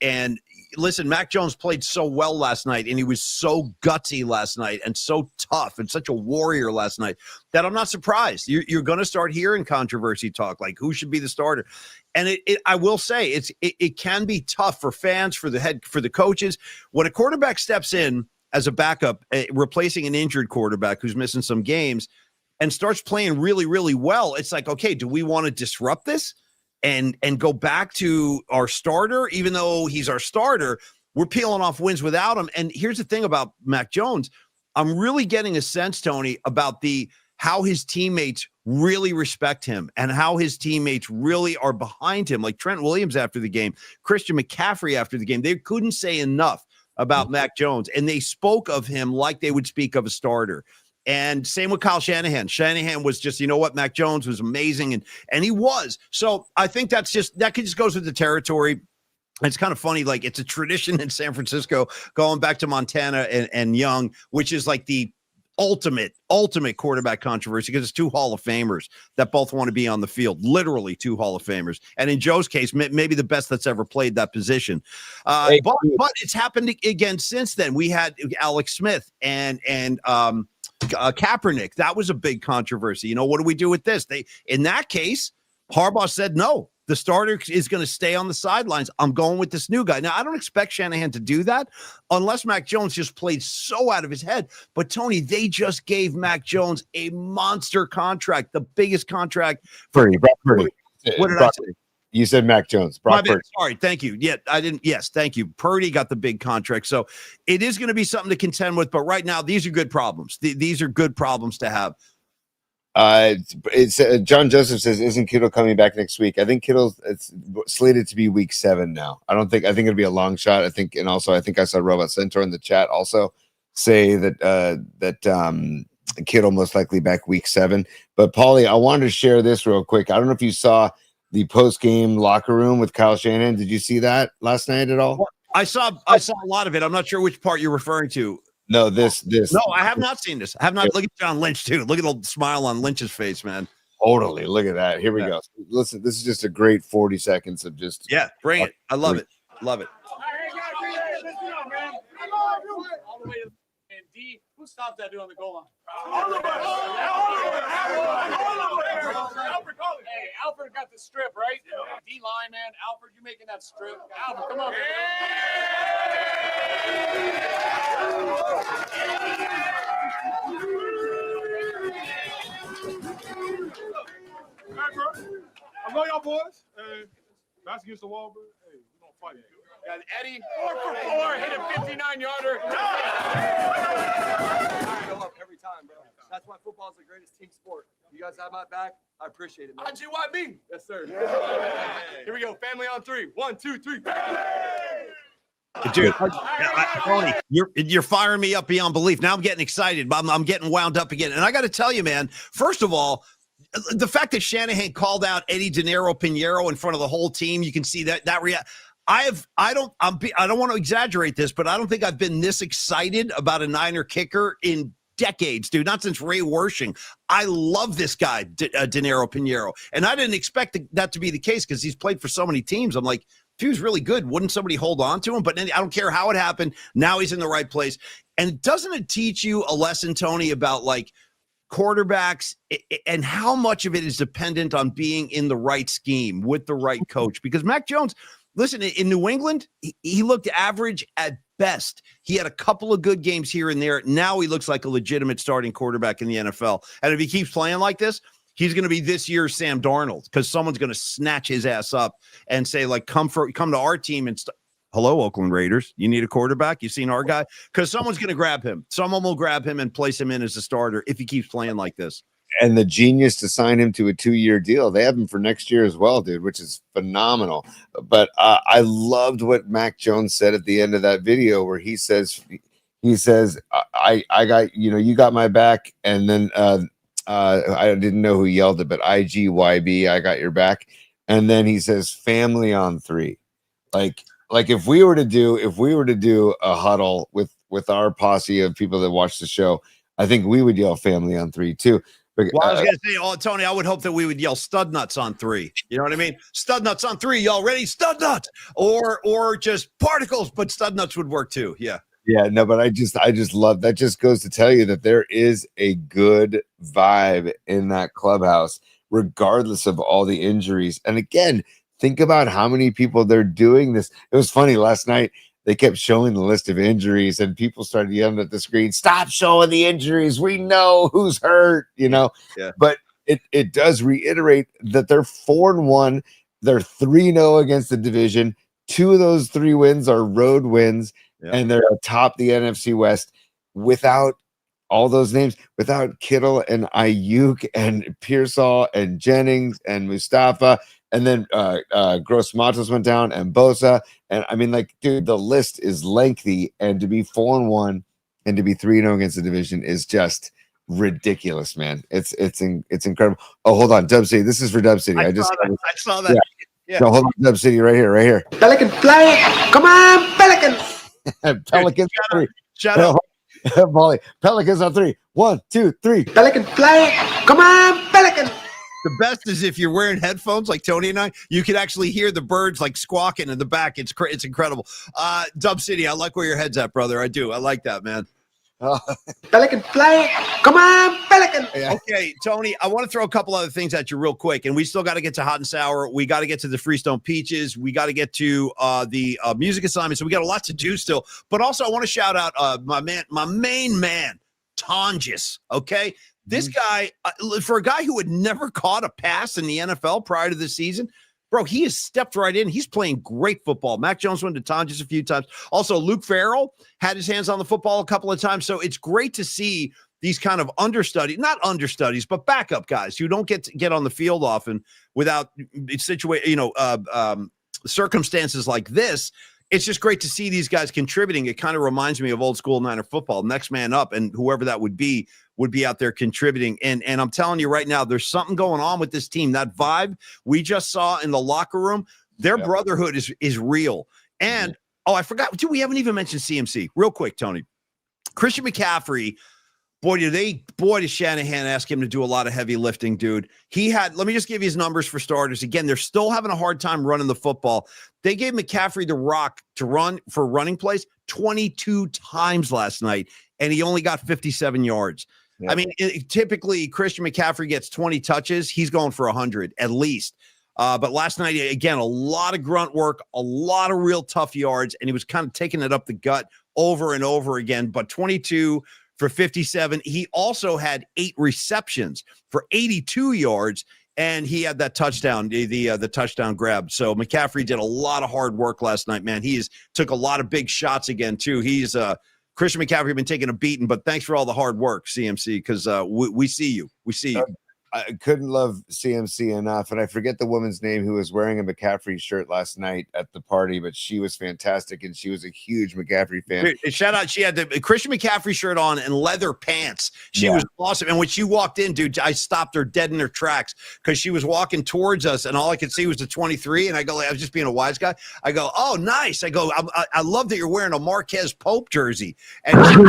listen, Mac Jones played so well last night, and he was so gutsy last night and so tough and such a warrior last night that I'm not surprised. You're going to start hearing controversy talk, like who should be the starter. And I will say it can be tough for fans, for the coaches. When a quarterback steps in as a backup, replacing an injured quarterback who's missing some games and starts playing really, really well, it's like, okay, do we want to disrupt this and go back to our starter? Even though he's our starter, we're peeling off wins without him. And here's the thing about Mac Jones. I'm really getting a sense, Tony, about how his teammates really respect him and how his teammates really are behind him, like Trent Williams after the game, Christian McCaffrey after the game. They couldn't say enough about Mac Jones, and they spoke of him like they would speak of a starter. And same with Kyle Shanahan. Shanahan was just, you know what, Mac Jones was amazing, and he was. So I think that just goes with the territory. It's kind of funny, like it's a tradition in San Francisco, going back to Montana and Young, which is like the ultimate quarterback controversy, because it's two Hall of Famers that both want to be on the field, literally two Hall of Famers. And in Joe's case, maybe the best that's ever played that position. But it's happened again since then. We had Alex Smith and Kaepernick. That was a big controversy. What do we do with this? In that case, Harbaugh said, no, the starter is going to stay on the sidelines. I'm going with this new guy. Now, I don't expect Shanahan to do that unless Mac Jones just played so out of his head. But, Tony, they just gave Mac Jones a monster contract, the biggest contract. Purdy. What did I say? You said Mac Jones. Brock Purdy. Sorry, thank you. Yeah, I didn't. Yes, thank you. Purdy got the big contract. So it is going to be something to contend with. But right now, these are good problems. These are good problems to have. It's John Joseph says, isn't Kittle coming back next week? I think it's slated to be week 7 now. I think it'll be a long shot. I think I saw Robot Centaur in the chat also say that Kittle most likely back week 7. But Paulie, I wanted to share this real quick. I don't know if you saw the post-game locker room with Kyle Shanahan. Did you see that last night at all? Well, I saw a lot of it. I'm not sure which part you're referring to. No, this. No, I have not seen this. I have not. Look at John Lynch too. Look at the smile on Lynch's face, man. Totally. Look at that. Here we go. Listen, this is just a great 40 seconds of just. Yeah, bring it. I love it. Love it. And D, who stopped that dude on the goal line? Hey, Alfred got the strip, right? D line, man. Alfred, you making that strip. Alfred, come on. I love y'all boys. Hey, that's against the wall, bro. Hey, we're gonna fight. Got Eddie, 4 for 4, hit a 59-yarder. I go up every time, bro. That's why football is the greatest team sport. You guys have my back. I appreciate it, man. IGYB. Yes, sir. Here we go. Family on 3. 1, 2, 3. Dude, Tony, you're firing me up beyond belief. Now I'm getting excited. I'm getting wound up again. And I got to tell you, man, first of all, the fact that Shanahan called out Eddie De Niro Pinheiro in front of the whole team, you can see that I don't want to exaggerate this, but I don't think I've been this excited about a Niner kicker in decades, dude. Not since Ray Wersching. I love this guy, De Niro Pinheiro, and I didn't expect that to be the case because he's played for so many teams. I'm like, if he was really good, wouldn't somebody hold on to him? But I don't care how it happened. Now he's in the right place. And doesn't it teach you a lesson, Tony, about like quarterbacks and how much of it is dependent on being in the right scheme with the right coach? Because Mac Jones, listen, in New England, he looked average at best. He had a couple of good games here and there. Now he looks like a legitimate starting quarterback in the NFL. And if he keeps playing like this, he's going to be this year's Sam Darnold because someone's going to snatch his ass up and say, like, come to our team and hello, Oakland Raiders. You need a quarterback? You seen our guy? Because someone's going to grab him. Someone will grab him and place him in as a starter if he keeps playing like this. And the genius to sign him to a 2-year deal. They have him for next year as well, dude, which is phenomenal. But I loved what Mac Jones said at the end of that video where he says, I got, you got my back. And then I didn't know who yelled it, but IGYB, I got your back. And then he says family on 3. Like if we were to do a huddle with our posse of people that watch the show, I think we would yell family on 3 too. Well, I was going to say, Tony, I would hope that we would yell stud nuts on 3. You know what I mean? Stud nuts on 3. Y'all ready? Stud nuts or just particles, but stud nuts would work too. Yeah. Yeah, no, but I just love that. Just goes to tell you that there is a good vibe in that clubhouse, regardless of all the injuries. And again, think about how many people they're doing this. It was funny last night. They kept showing the list of injuries and people started yelling at the screen, stop showing the injuries. We know who's hurt, Yeah. But it does reiterate that they're 4-1. They're 3-0 against the division. 2 of those 3 wins are road wins. Yeah. And they're atop the NFC West without all those names, without Kittle and Ayuk and Pearsall and Jennings and Mustafa. And then Gross Matos went down and Bosa. And I mean, like, dude, the list is lengthy. And to be 4-1 and to be 3-0 against the division is just ridiculous, man. It's incredible. Oh, hold on, Dub City. This is for Dub City. I saw that. Yeah. No, hold on, Dub City, right here. Pelican fly. Come on, Pelicans. Pelicans. Shout out. Molly. Pelicans on 3. 1, 2, 3. Pelican fly. Come on, Pelicans. The best is if you're wearing headphones like Tony and I, you can actually hear the birds like squawking in the back. It's incredible. Dub City, I like where your head's at, brother. I do. I like that, man. Pelican fly. Come on, Pelican. Okay, Tony, I want to throw a couple other things at you real quick, and we still got to get to Hot and Sour. We got to get to the Freestone Peaches. We got to get to the music assignment. So we got a lot to do still. But also, I want to shout out my main man, Tonjes. Okay, this guy, for a guy who had never caught a pass in the NFL prior to the season, bro, he has stepped right in. He's playing great football. Mac Jones went to Tonjes a few times. Also, Luke Farrell had his hands on the football a couple of times. So it's great to see these kind of not understudies, but backup guys who don't get on the field often without circumstances like this, it's just great to see these guys contributing. It kind of reminds me of old school Niner football. Next man up, and whoever that would be out there contributing. And I'm telling you right now, there's something going on with this team. That vibe we just saw in the locker room, their brotherhood is real. And I forgot, we haven't even mentioned CMC. Real quick, Tony. Christian McCaffrey, boy, does Shanahan ask him to do a lot of heavy lifting, dude. Let me just give you his numbers for starters. Again, they're still having a hard time running the football. They gave McCaffrey the rock to run for running plays 22 times last night, and he only got 57 yards. Yeah. I mean, typically Christian McCaffrey gets 20 touches. He's going for 100 at least. But last night, again, a lot of grunt work, a lot of real tough yards, and he was kind of taking it up the gut over and over again. But 22 for 57. He also had 8 receptions for 82 yards, and he had that touchdown, the touchdown grab. So McCaffrey did a lot of hard work last night, man. Took a lot of big shots again, too. Christian McCaffrey been taking a beating, but thanks for all the hard work, CMC, because we see you. We see you. I couldn't love CMC enough, and I forget the woman's name who was wearing a McCaffrey shirt last night at the party, but she was fantastic, and she was a huge McCaffrey fan. Dude, shout out! She had the Christian McCaffrey shirt on and leather pants. She was awesome, and when she walked in, dude, I stopped her dead in her tracks because she was walking towards us, and all I could see was the 23. And I go, I was just being a wise guy. I go, oh, nice. I go, I love that you're wearing a Marquez Pope jersey. And, and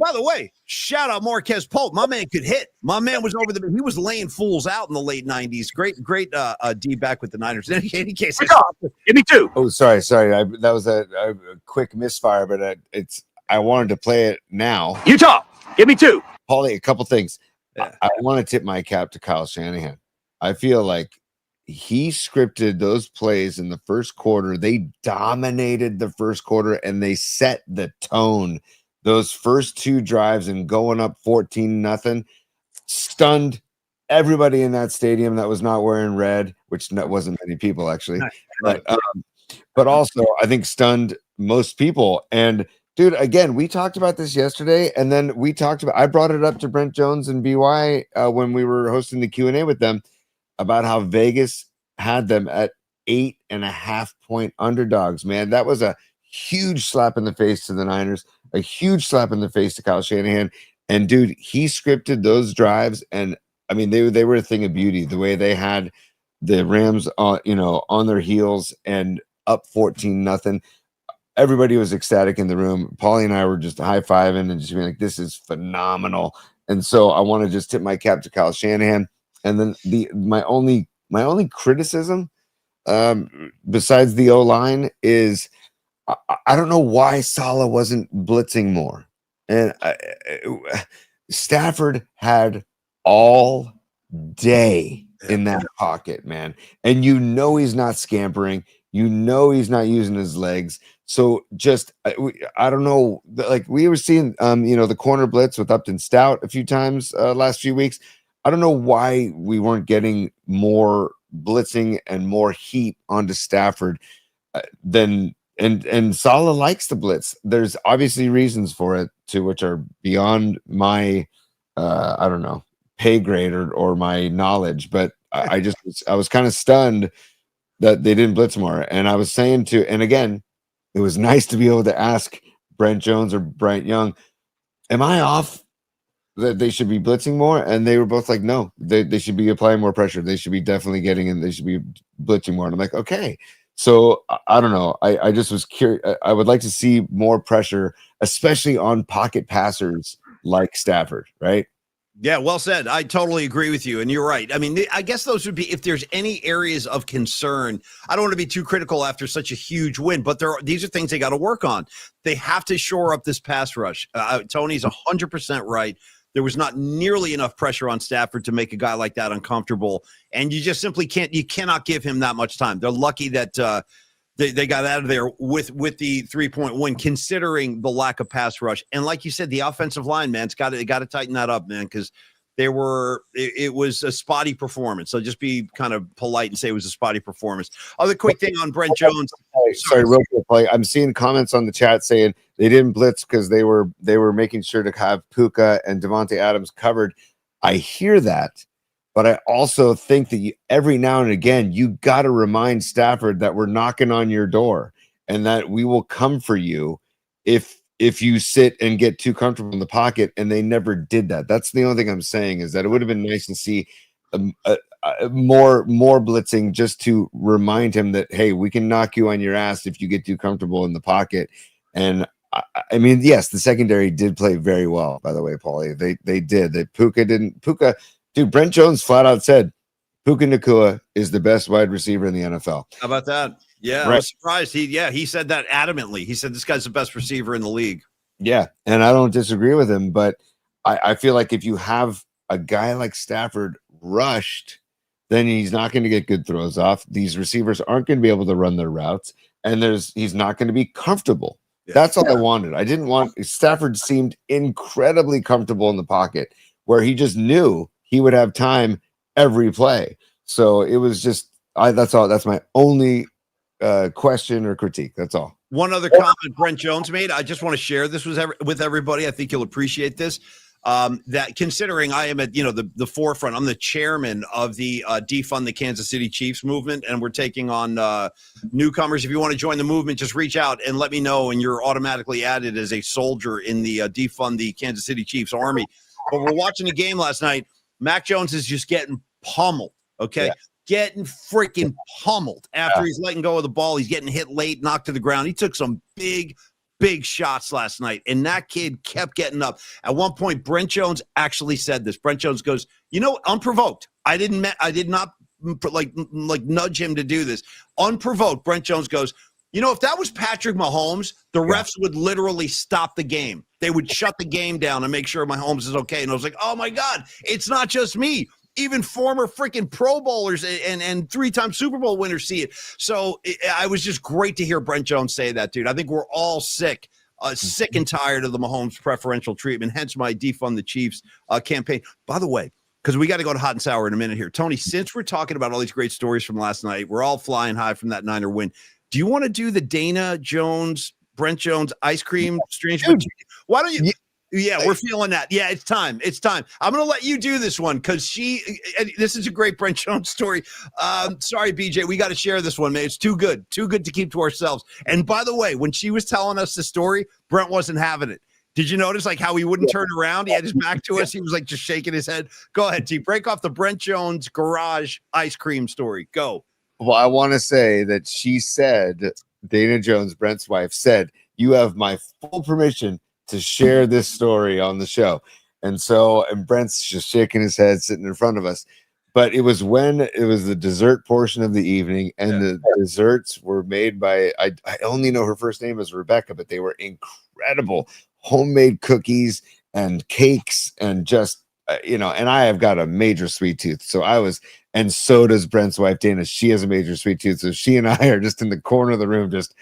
by the way, shout out Marquez Pope. My man could hit. My man was he was laying fools out in the late 90s. Great D back with the Niners. In any case, give me 2. Oh, sorry. That was a quick misfire, but I wanted to play it now. Utah, give me 2. Paulie, a couple things. I want to tip my cap to Kyle Shanahan. I feel like he scripted those plays in the first quarter. They dominated the first quarter, and they set the tone. Those first 2 drives and going up 14-0 stunned everybody in that stadium that was not wearing red, which wasn't many people actually. But also I think stunned most people. And dude, again, we talked about this yesterday, and then I brought it up to Brent Jones and BY when we were hosting the Q&A with them about how Vegas had them at 8.5-point underdogs. Man, that was a huge slap in the face to the Niners, a huge slap in the face to Kyle Shanahan. And dude, he scripted those drives, and I mean they were a thing of beauty. The way they had the Rams on their heels and up 14-0. Everybody was ecstatic in the room. Paulie and I were just high-fiving and just being like, this is phenomenal. And so I want to just tip my cap to Kyle Shanahan. And then my only criticism besides the O-line is I don't know why Saleh wasn't blitzing more. And Stafford had all day in that pocket, man. And he's not scampering. He's not using his legs. So just, I don't know, like we were seeing, the corner blitz with Upton Stout a few times last few weeks. I don't know why we weren't getting more blitzing and more heat onto Stafford and Saleh likes the blitz. There's obviously reasons for it which are beyond my, I don't know, pay grade or my knowledge, but I was kind of stunned that they didn't blitz more. And I was saying and again, it was nice to be able to ask Brent Jones or Bryant Young, am I off that they should be blitzing more? And they were both like, no, they should be applying more pressure. They should be definitely getting in. They should be blitzing more. And I'm like, okay. So I don't know. I just was curious. I would like to see more pressure, especially on pocket passers like Stafford, right? Yeah, well said. I totally agree with you. And you're right. I mean, I guess those would be, if there's any areas of concern, I don't want to be too critical after such a huge win, but these are things they got to work on. They have to shore up this pass rush. Tony's 100% right. There was not nearly enough pressure on Stafford to make a guy like that uncomfortable. And you just simply cannot give him that much time. They're lucky that they got out of there with the 3-point win, considering the lack of pass rush. And like you said, the offensive line, man, they got to tighten that up, man, because it was a spotty performance. So just be kind of polite and say it was a spotty performance. Other quick thing on Brent Jones. Sorry, real quick. I'm seeing comments on the chat saying they didn't blitz because they were making sure to have Puka and Devontae Adams covered. I hear that. But I also think that every now and again, you got to remind Stafford that we're knocking on your door and that we will come for you if you sit and get too comfortable in the pocket. And they never did that. That's the only thing I'm saying, is that it would have been nice to see more blitzing, just to remind him that, hey, we can knock you on your ass if you get too comfortable in the pocket. And I mean, yes, the secondary did play very well, by the way, Paulie. They did. Puka, dude, Brent Jones flat out said Puka Nacua is the best wide receiver in the NFL. How about that? Yeah, Right. I was surprised. He said that adamantly. He said this guy's the best receiver in the league. Yeah, and I don't disagree with him, but I feel like if you have a guy like Stafford rushed, then he's not going to get good throws off. These receivers aren't going to be able to run their routes, and he's not going to be comfortable. Yeah. That's all I wanted. I didn't want Stafford seemed incredibly comfortable in the pocket, where he just knew he would have time every play. So it was just that's all. That's my only question or critique. That's all. One other comment Brent Jones made. I just want to share this with everybody. I think you'll appreciate this. That considering I am at the forefront, I'm the chairman of the defund the Kansas City Chiefs movement, and we're taking on newcomers. If you want to join the movement, just reach out and let me know, and you're automatically added as a soldier in the defund the Kansas City Chiefs army. But we're watching the game last night. Mac Jones is just getting pummeled. Okay. Yeah. Getting freaking pummeled after he's letting go of the ball. He's getting hit late, knocked to the ground. He took some big shots last night, and that kid kept getting up. At one point, Brent Jones actually said this. Brent Jones goes, unprovoked. I did not like nudge him to do this. Unprovoked, Brent Jones goes, if that was Patrick Mahomes, the refs would literally stop the game. They would shut the game down and make sure Mahomes is okay. And I was like, oh my God, it's not just me. Even former freaking Pro Bowlers and three-time Super Bowl winners see it. So I was just great to hear Brent Jones say that, dude. I think we're all sick and tired of the Mahomes preferential treatment, hence my defund the Chiefs campaign. By the way, because we got to go to hot and sour in a minute here. Tony, since we're talking about all these great stories from last night, we're all flying high from that Niner win. Do you want to do the Dana Jones, Brent Jones ice cream strange? Why don't you? Yeah, we're feeling that. Yeah, it's time. I'm going to let you do this one because this is a great Brent Jones story. Sorry, BJ, we got to share this one, man. It's too good to keep to ourselves. And by the way, when she was telling us the story, Brent wasn't having it. Did you notice how he wouldn't turn around? He had his back to us. He was just shaking his head. Go ahead, T. Break off the Brent Jones garage ice cream story. Go. Well, I want to say that she said, Dana Jones, Brent's wife, said, you have my full permission to share this story on the show. And Brent's just shaking his head sitting in front of us. But it was when it was the dessert portion of the evening, and the desserts were made by, I only know her first name is Rebecca, but they were incredible homemade cookies and cakes and just, and I have got a major sweet tooth. And so does Brent's wife, Dana. She has a major sweet tooth. So she and I are just in the corner of the room, just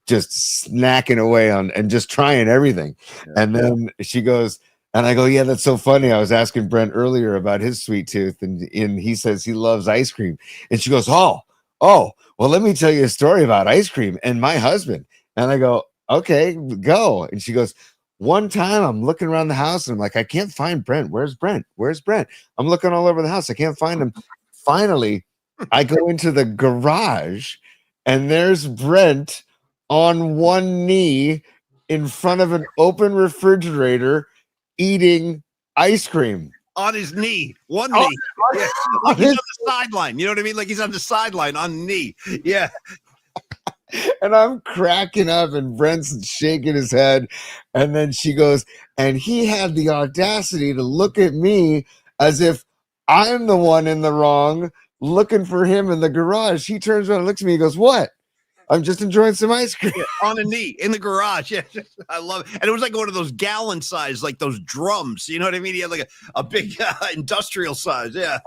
snacking away on and just trying everything. And then she goes, and I go, yeah, that's so funny. I was asking Brent earlier about his sweet tooth, and he says he loves ice cream. And she goes, oh, well, let me tell you a story about ice cream and my husband. And I go, okay, go. And she goes, one time I'm looking around the house and I'm like, I can't find Brent. Where's Brent? I'm looking all over the house. I can't find him. Finally, I go into the garage and there's Brent on one knee in front of an open refrigerator eating ice cream. On his knee. One knee. Yeah. Like he's on the sideline. You know what I mean? Like he's on the sideline on knee. Yeah. And I'm cracking up and Brent's shaking his head. And then she goes, and he had the audacity to look at me as if I'm the one in the wrong, looking for him in the garage. He turns around and looks at me. He goes, what? I'm just enjoying some ice cream. On a knee in the garage. Yeah, I love it. And it was like one of those gallon size, like those drums. You know what I mean? He had like a big industrial size. Yeah.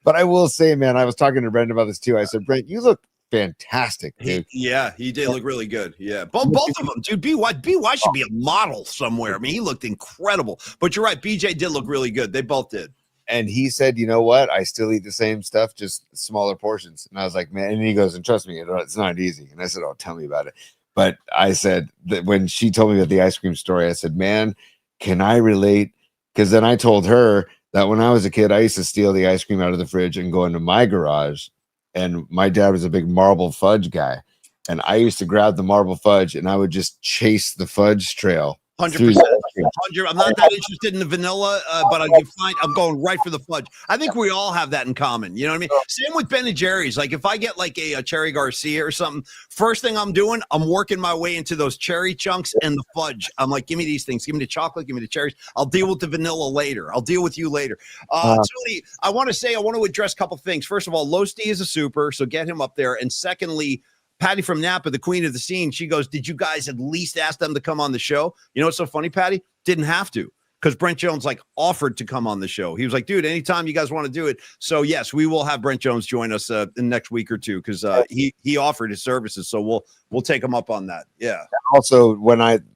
But I will say, man, I was talking to Brent about this too. I said, Brent, you look fantastic, dude. He did look really good. Yeah. Both of them, dude. BY should be a model somewhere. I mean, he looked incredible. But you're right. BJ did look really good. They both did. And he said, you know what? I still eat the same stuff, just smaller portions. And I was like, man, and he goes, and trust me, it's not easy. And I said, oh, tell me about it. But I said that when she told me about the ice cream story, I said, man, can I relate? Because then I told her that when I was a kid, I used to steal the ice cream out of the fridge and go into my garage. And my dad was a big marble fudge guy. And I used to grab the marble fudge and I would just chase the fudge trail. 100%. I'm not that interested in the vanilla, but I'm going right for the fudge. I think we all have that in common. You know what I mean? Same with Ben and Jerry's. Like if I get like a Cherry Garcia or something, first thing I'm doing, I'm working my way into those cherry chunks and the fudge. I'm like, give me these things. Give me the chocolate. Give me the cherries. I'll deal with the vanilla later. I'll deal with you later. Tony, I want to address a couple things. First of all, Losty is a super, so get him up there. And secondly, Patty from Napa, the queen of the scene, she goes, did you guys at least ask them to come on the show? You know what's so funny, Patty? Didn't have to, because Brent Jones like offered to come on the show. He was like, dude, anytime you guys want to do it. So yes, we will have Brent Jones join us in the next week or two, because he offered his services. So we'll take him up on that. Yeah. Also,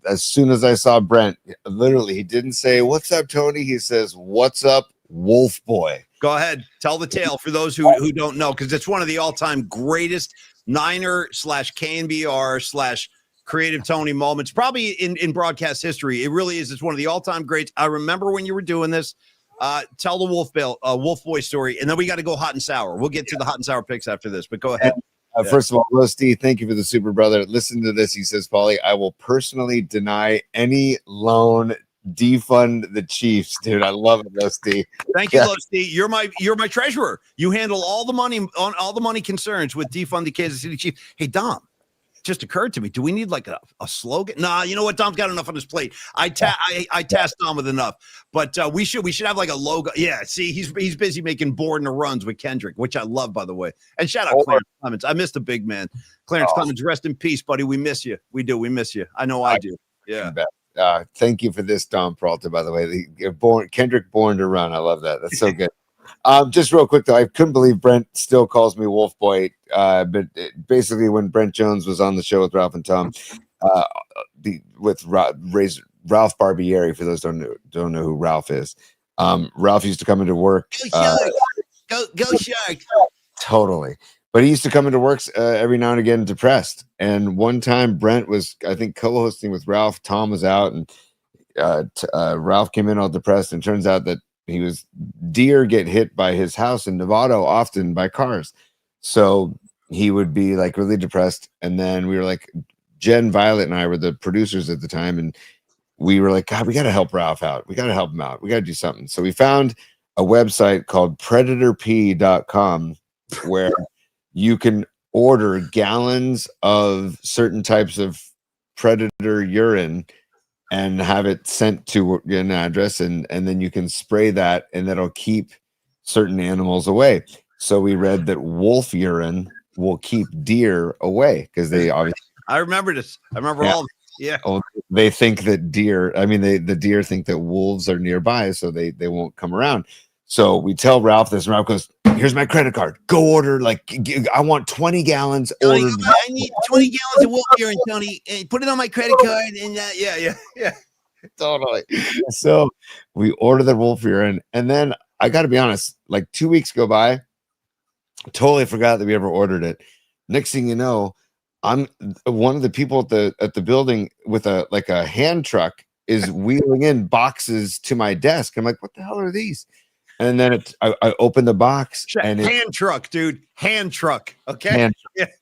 as soon as I saw Brent, literally he didn't say, what's up, Tony? He says, what's up, Wolf Boy? Go ahead. Tell the tale for those who don't know, because it's one of the all-time greatest Niner/KNBR/ Creative Tony moments, probably in broadcast history. It really is. It's one of the all-time greats. I remember when you were doing this. Tell the Wolf Boy story, and then we got to go hot and sour. We'll get to the hot and sour picks after this, but go ahead. First of all, hello, Steve. Thank you for the super brother. Listen to this. He says, Paulie, I will personally deny any loan, defund the Chiefs, dude. I love it, Losty. Thank you, Losty. You're my treasurer. You handle all the money concerns with defund the Kansas City Chiefs. Hey, Dom, just occurred to me. Do we need like a slogan? Nah, you know what? Dom's got enough on his plate. I tasked Dom with enough, but we should have like a logo. Yeah, see, he's busy making board and runs with Kendrick, which I love, by the way. And shout out Clarence Clemens. I miss the big man, Clarence Clemens. Rest in peace, buddy. We miss you. We do. We miss you. I know I do. Yeah. Thank you for this, Dom Peralta, by the way. Kendrick born to run. I love that. That's so good. Just real quick, though, I couldn't believe Brent still calls me Wolf Boy. But basically, when Brent Jones was on the show with Ralph and Tom, with Ralph Barbieri, for those who don't know who Ralph is, Ralph used to come into work. Go Sharks. Totally. But he used to come into work every now and again depressed. And one time Brent was, I think, co-hosting with Ralph. Tom was out, and Ralph came in all depressed. And turns out that deer get hit by his house in Nevada often by cars. So he would be like really depressed. And then we were like, Jen, Violet, and I were the producers at the time. And we were like, God, we got to help Ralph out. We got to help him out. We got to do something. So we found a website called predatorp.com where you can order gallons of certain types of predator urine and have it sent to an address, and then you can spray that, and that'll keep certain animals away. So we read that wolf urine will keep deer away, because they obviously. I remember this. I remember all. Yeah. Oh, they think that the deer think that wolves are nearby, so they won't come around. So we tell Ralph this, and Ralph goes, here's my credit card. Go order, I want 20 gallons. Tony, I need 20 gallons of wolf urine, Tony. And put it on my credit card. And yeah. Totally. So we order the wolf urine. And then I got to be honest, like 2 weeks go by. Totally forgot that we ever ordered it. Next thing you know, I'm one of the people at the building with a hand truck is wheeling in boxes to my desk. I'm like, what the hell are these? And then I opened the box, and hand truck, dude, hand truck. Okay.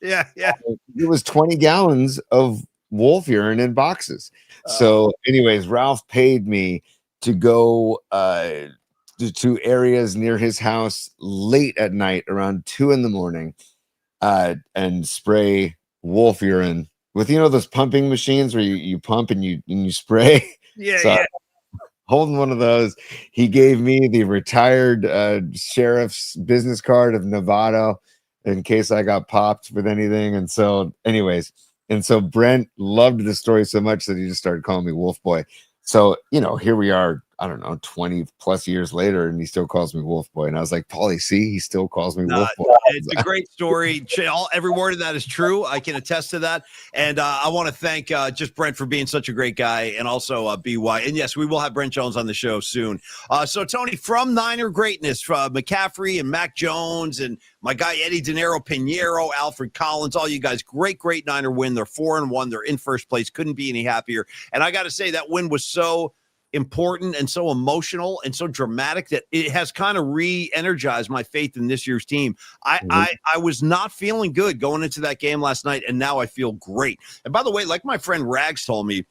Yeah. It was 20 gallons of wolf urine in boxes. So anyways, Ralph paid me to go to areas near his house late at night around 2 a.m. And spray wolf urine with, those pumping machines where you pump and you spray. Yeah. Holding one of those. He gave me the retired sheriff's business card of Nevada in case I got popped with anything. And so anyways, Brent loved the story so much that he just started calling me Wolf Boy. So, here we are, I don't know, 20 plus years later, and he still calls me Wolf Boy. And I was like, Paulie, see, he still calls me Wolf Boy. It's a great story. Every word of that is true. I can attest to that. And I want to thank just Brent for being such a great guy, and also BY. And yes, we will have Brent Jones on the show soon. So, Tony, from Niner greatness, from McCaffrey and Mac Jones and my guy Eddie De Niro, Pinheiro, Alfred Collins, all you guys, great Niner win. They're 4-1. They're in first place. Couldn't be any happier. And I got to say, that win was so important and so emotional and so dramatic that it has kind of re-energized my faith in this year's team. I was not feeling good going into that game last night, and now I feel great. And by the way, like my friend Rags told me,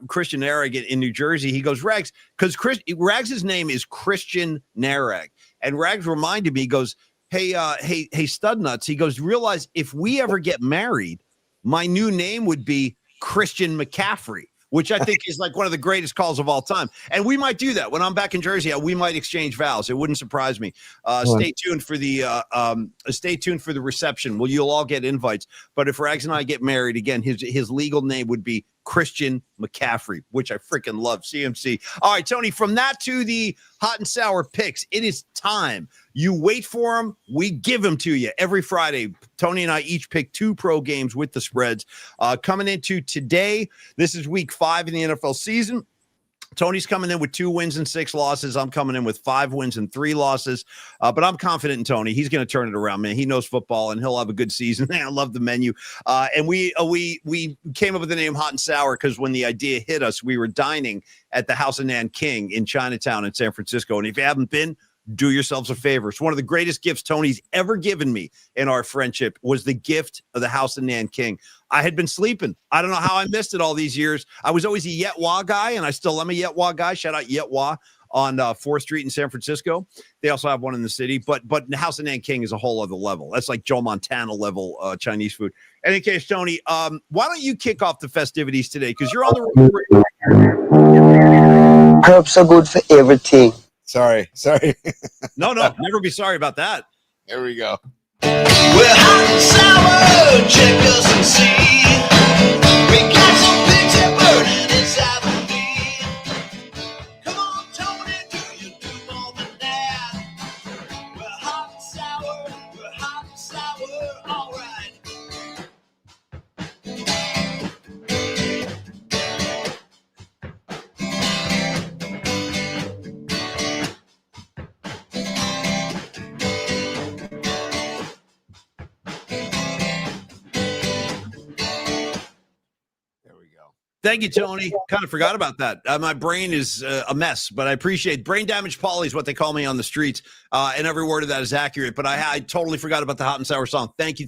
Christian Narag in New Jersey, he goes, Rags, because Rags' name is Christian Narag. And Rags reminded me, he goes, hey, stud nuts. He goes, realize if we ever get married, my new name would be Christian McCaffrey, which I think is like one of the greatest calls of all time. And we might do that when I'm back in Jersey. We might exchange vows. It wouldn't surprise me. Stay tuned for the reception. Well, you'll all get invites. But if Rags and I get married again, his legal name would be Christian McCaffrey, which I freaking love. CMC. All right, Tony, from that to the hot and sour picks, it is time. You wait for them. We give them to you every Friday. Tony and I each pick 2 pro games with the spreads. Coming into today, this is week 5 in the NFL season. Tony's coming in with 2 wins and 6 losses. I'm coming in with 5 wins and 3 losses. But I'm confident in Tony. He's going to turn it around, man. He knows football, and he'll have a good season. I love the menu. And we came up with the name Hot and Sour because when the idea hit us, we were dining at the House of Nan King in Chinatown in San Francisco. And if you haven't been, do yourselves a favor. It's one of the greatest gifts Tony's ever given me in our friendship was the gift of the House of Nan King. I had been sleeping. I don't know how I missed it all these years. I was always a Yet Wah guy, and I still am a Yet Wah guy. Shout out Yet Wah on 4th Street in San Francisco. They also have one in the city, but the House of Nan King is a whole other level. That's like Joe Montana level Chinese food. In any case, Tony, why don't you kick off the festivities today? Because you're on the Herbs are good for everything. Sorry. No, never be sorry about that. There we go. We're hot and sour, check us and see. We got some things that burning inside of me. Come on, Tony, do you do more than that? We're hot and sour, all right. Thank you, Tony. Kind of forgot about that. My brain is a mess, but I appreciate brain damage. Paulie is what they call me on the streets, and every word of that is accurate. But I totally forgot about the hot and sour song. Thank you.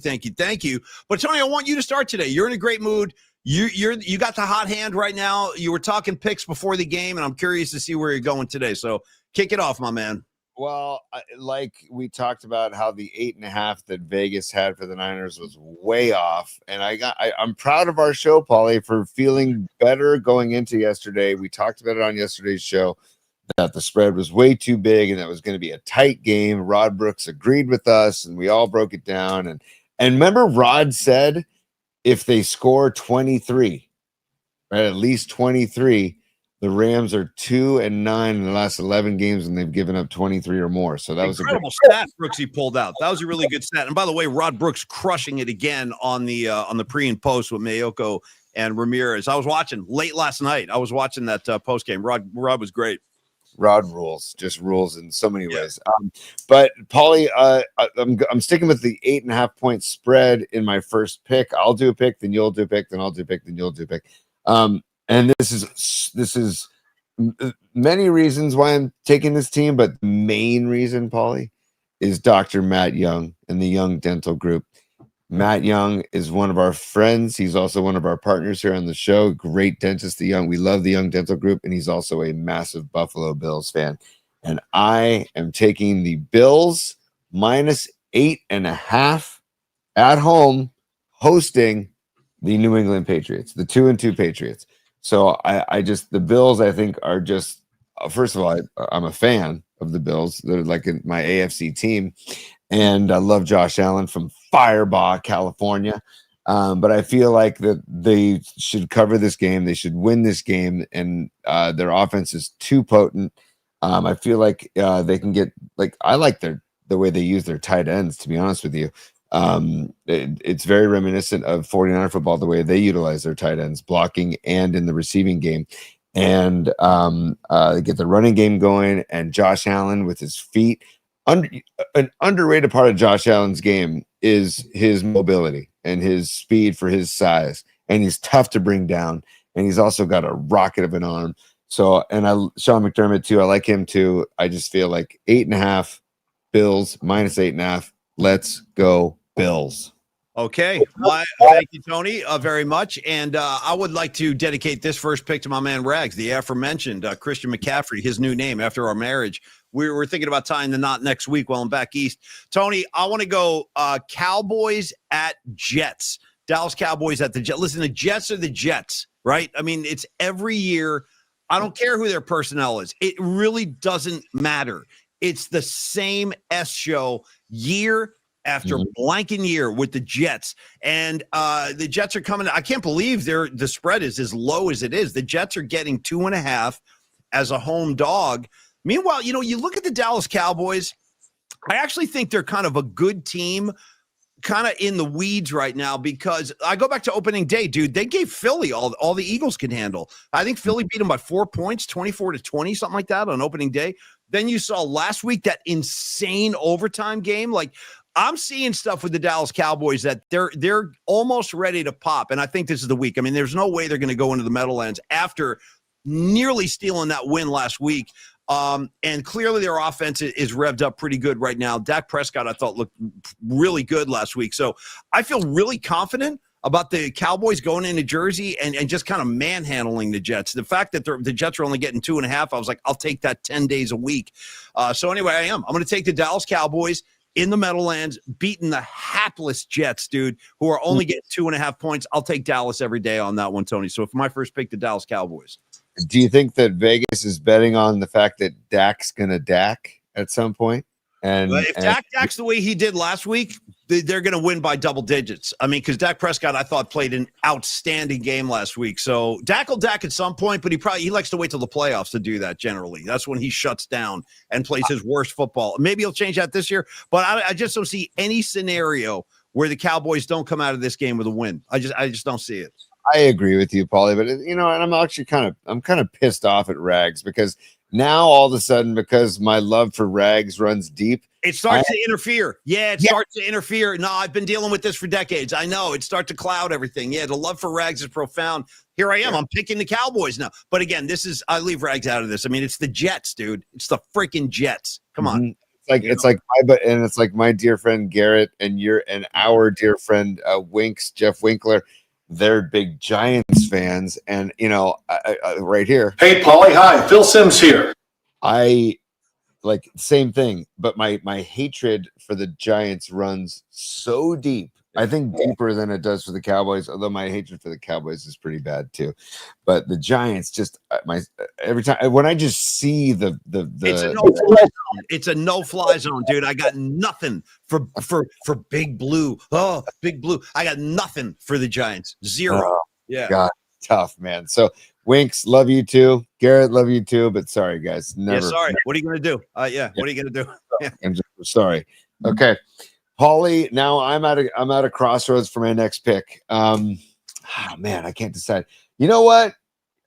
But Tony, I want you to start today. You're in a great mood. You got the hot hand right now. You were talking picks before the game, and I'm curious to see where you're going today. So kick it off, my man. Well, like we talked about how the 8.5 that Vegas had for the Niners was way off. And I'm proud of our show, Paulie, for feeling better going into yesterday. We talked about it on yesterday's show that the spread was way too big and that was going to be a tight game. Rod Brooks agreed with us and we all broke it down. And remember, Rod said if they score 23, right, at least 23, the Rams are 2-9 in the last 11 games, and they've given up 23 or more. So that was a incredible stat Brooksy pulled out. That was a really good stat. And by the way, Rod Brooks crushing it again on the pre and post with Mayoko and Ramirez. I was watching late last night. I was watching that post game. Rod was great. Rod rules, just rules in so many ways. But Paulie, I'm sticking with the 8.5 point spread in my first pick. I'll do a pick, then you'll do a pick, then I'll do a pick, then you'll do a pick. And this is many reasons why I'm taking this team, but the main reason, Paulie, is Dr. Matt Young and the Young Dental Group. Matt Young is one of our friends. He's also one of our partners here on the show. Great dentist, the Young. We love the Young Dental Group, and he's also a massive Buffalo Bills fan. And I am taking the Bills minus 8.5 at home, hosting the New England Patriots, the 2-2 Patriots. So the Bills, I think, are just, first of all, I'm a fan of the Bills. They're like my AFC team. And I love Josh Allen from Firebaugh, California. But I feel like that they should cover this game. They should win this game. And their offense is too potent. I feel like they can get, I like the way they use their tight ends, to be honest with you. It's very reminiscent of 49er football, the way they utilize their tight ends, blocking and in the receiving game. And they get the running game going, and Josh Allen with his feet. An underrated part of Josh Allen's game is his mobility and his speed for his size. And he's tough to bring down. And he's also got a rocket of an arm. So, and Sean McDermott too. I like him too. I just feel like 8.5 Bills minus 8.5. Let's go Bills. Okay. Well, thank you, Tony, very much. And I would like to dedicate this first pick to my man Rags, the aforementioned Christian McCaffrey, his new name after our marriage. We're thinking about tying the knot next week while I'm back east. Tony, I want to go Cowboys at Jets. Dallas Cowboys at the Jets. Listen, the Jets are the Jets, right? I mean, it's every year. I don't care who their personnel is. It really doesn't matter. It's the same S show year after blanking year with the Jets. And the Jets are coming. I can't believe the spread is as low as it is. The Jets are getting 2.5 as a home dog. Meanwhile, you look at the Dallas Cowboys. I actually think they're kind of a good team, kind of in the weeds right now, because I go back to opening day, dude. They gave Philly all the Eagles could handle. I think Philly beat them by 4 points, 24-20, something like that on opening day. Then you saw last week that insane overtime game. Like, I'm seeing stuff with the Dallas Cowboys that they're almost ready to pop, and I think this is the week. I mean, there's no way they're going to go into the Meadowlands after nearly stealing that win last week. And clearly their offense is revved up pretty good right now. Dak Prescott, I thought, looked really good last week. So I feel really confident about the Cowboys going into Jersey and just kind of manhandling the Jets. The fact that the Jets are only getting 2.5, I was like, I'll take that 10 days a week. So anyway, I'm going to take the Dallas Cowboys in the Meadowlands, beating the hapless Jets, dude, who are only getting 2.5 points. I'll take Dallas every day on that one, Tony. So for my first pick, the Dallas Cowboys. Do you think that Vegas is betting on the fact that Dak's going to Dak at some point? And if Dak's the way he did last week, they're going to win by double digits. I mean, because Dak Prescott, I thought, played an outstanding game last week. So Dak will Dak at some point, but he likes to wait till the playoffs to do that generally. That's when he shuts down and plays his worst football. Maybe he'll change that this year, but I just don't see any scenario where the Cowboys don't come out of this game with a win. I just don't see it. I agree with you, Paulie, but and I'm actually kind of pissed off at Rags, because now all of a sudden, because my love for Rags runs deep, it starts to interfere. Yeah, starts to interfere. No, I've been dealing with this for decades. I know it starts to cloud everything. Yeah, the love for Rags is profound. Here I am. I'm picking the Cowboys now. But again, I leave Rags out of this. I mean, it's the Jets, dude. It's the freaking Jets. Come on. It's like my dear friend Garrett and our dear friend Jeff Winkler. They're big Giants fans, and right here. Hey, Paulie. Hi, Phil Sims here. I like same thing, but my hatred for the Giants runs so deep. I think deeper than it does for the Cowboys, although my hatred for the Cowboys is pretty bad too. But the Giants, just every time when I just see the it's a no-fly zone, dude. I got nothing for Big Blue. Oh, Big Blue. I got nothing for the Giants. Zero. Yeah. God, tough, man. So Winks, love you too. Garrett, love you too. But sorry, guys. Never. Yeah, sorry. What are you gonna do? What are you gonna do? Yeah. I'm just sorry. Okay. Paulie, now I'm at a crossroads for my next pick. Oh man, I can't decide. You know what?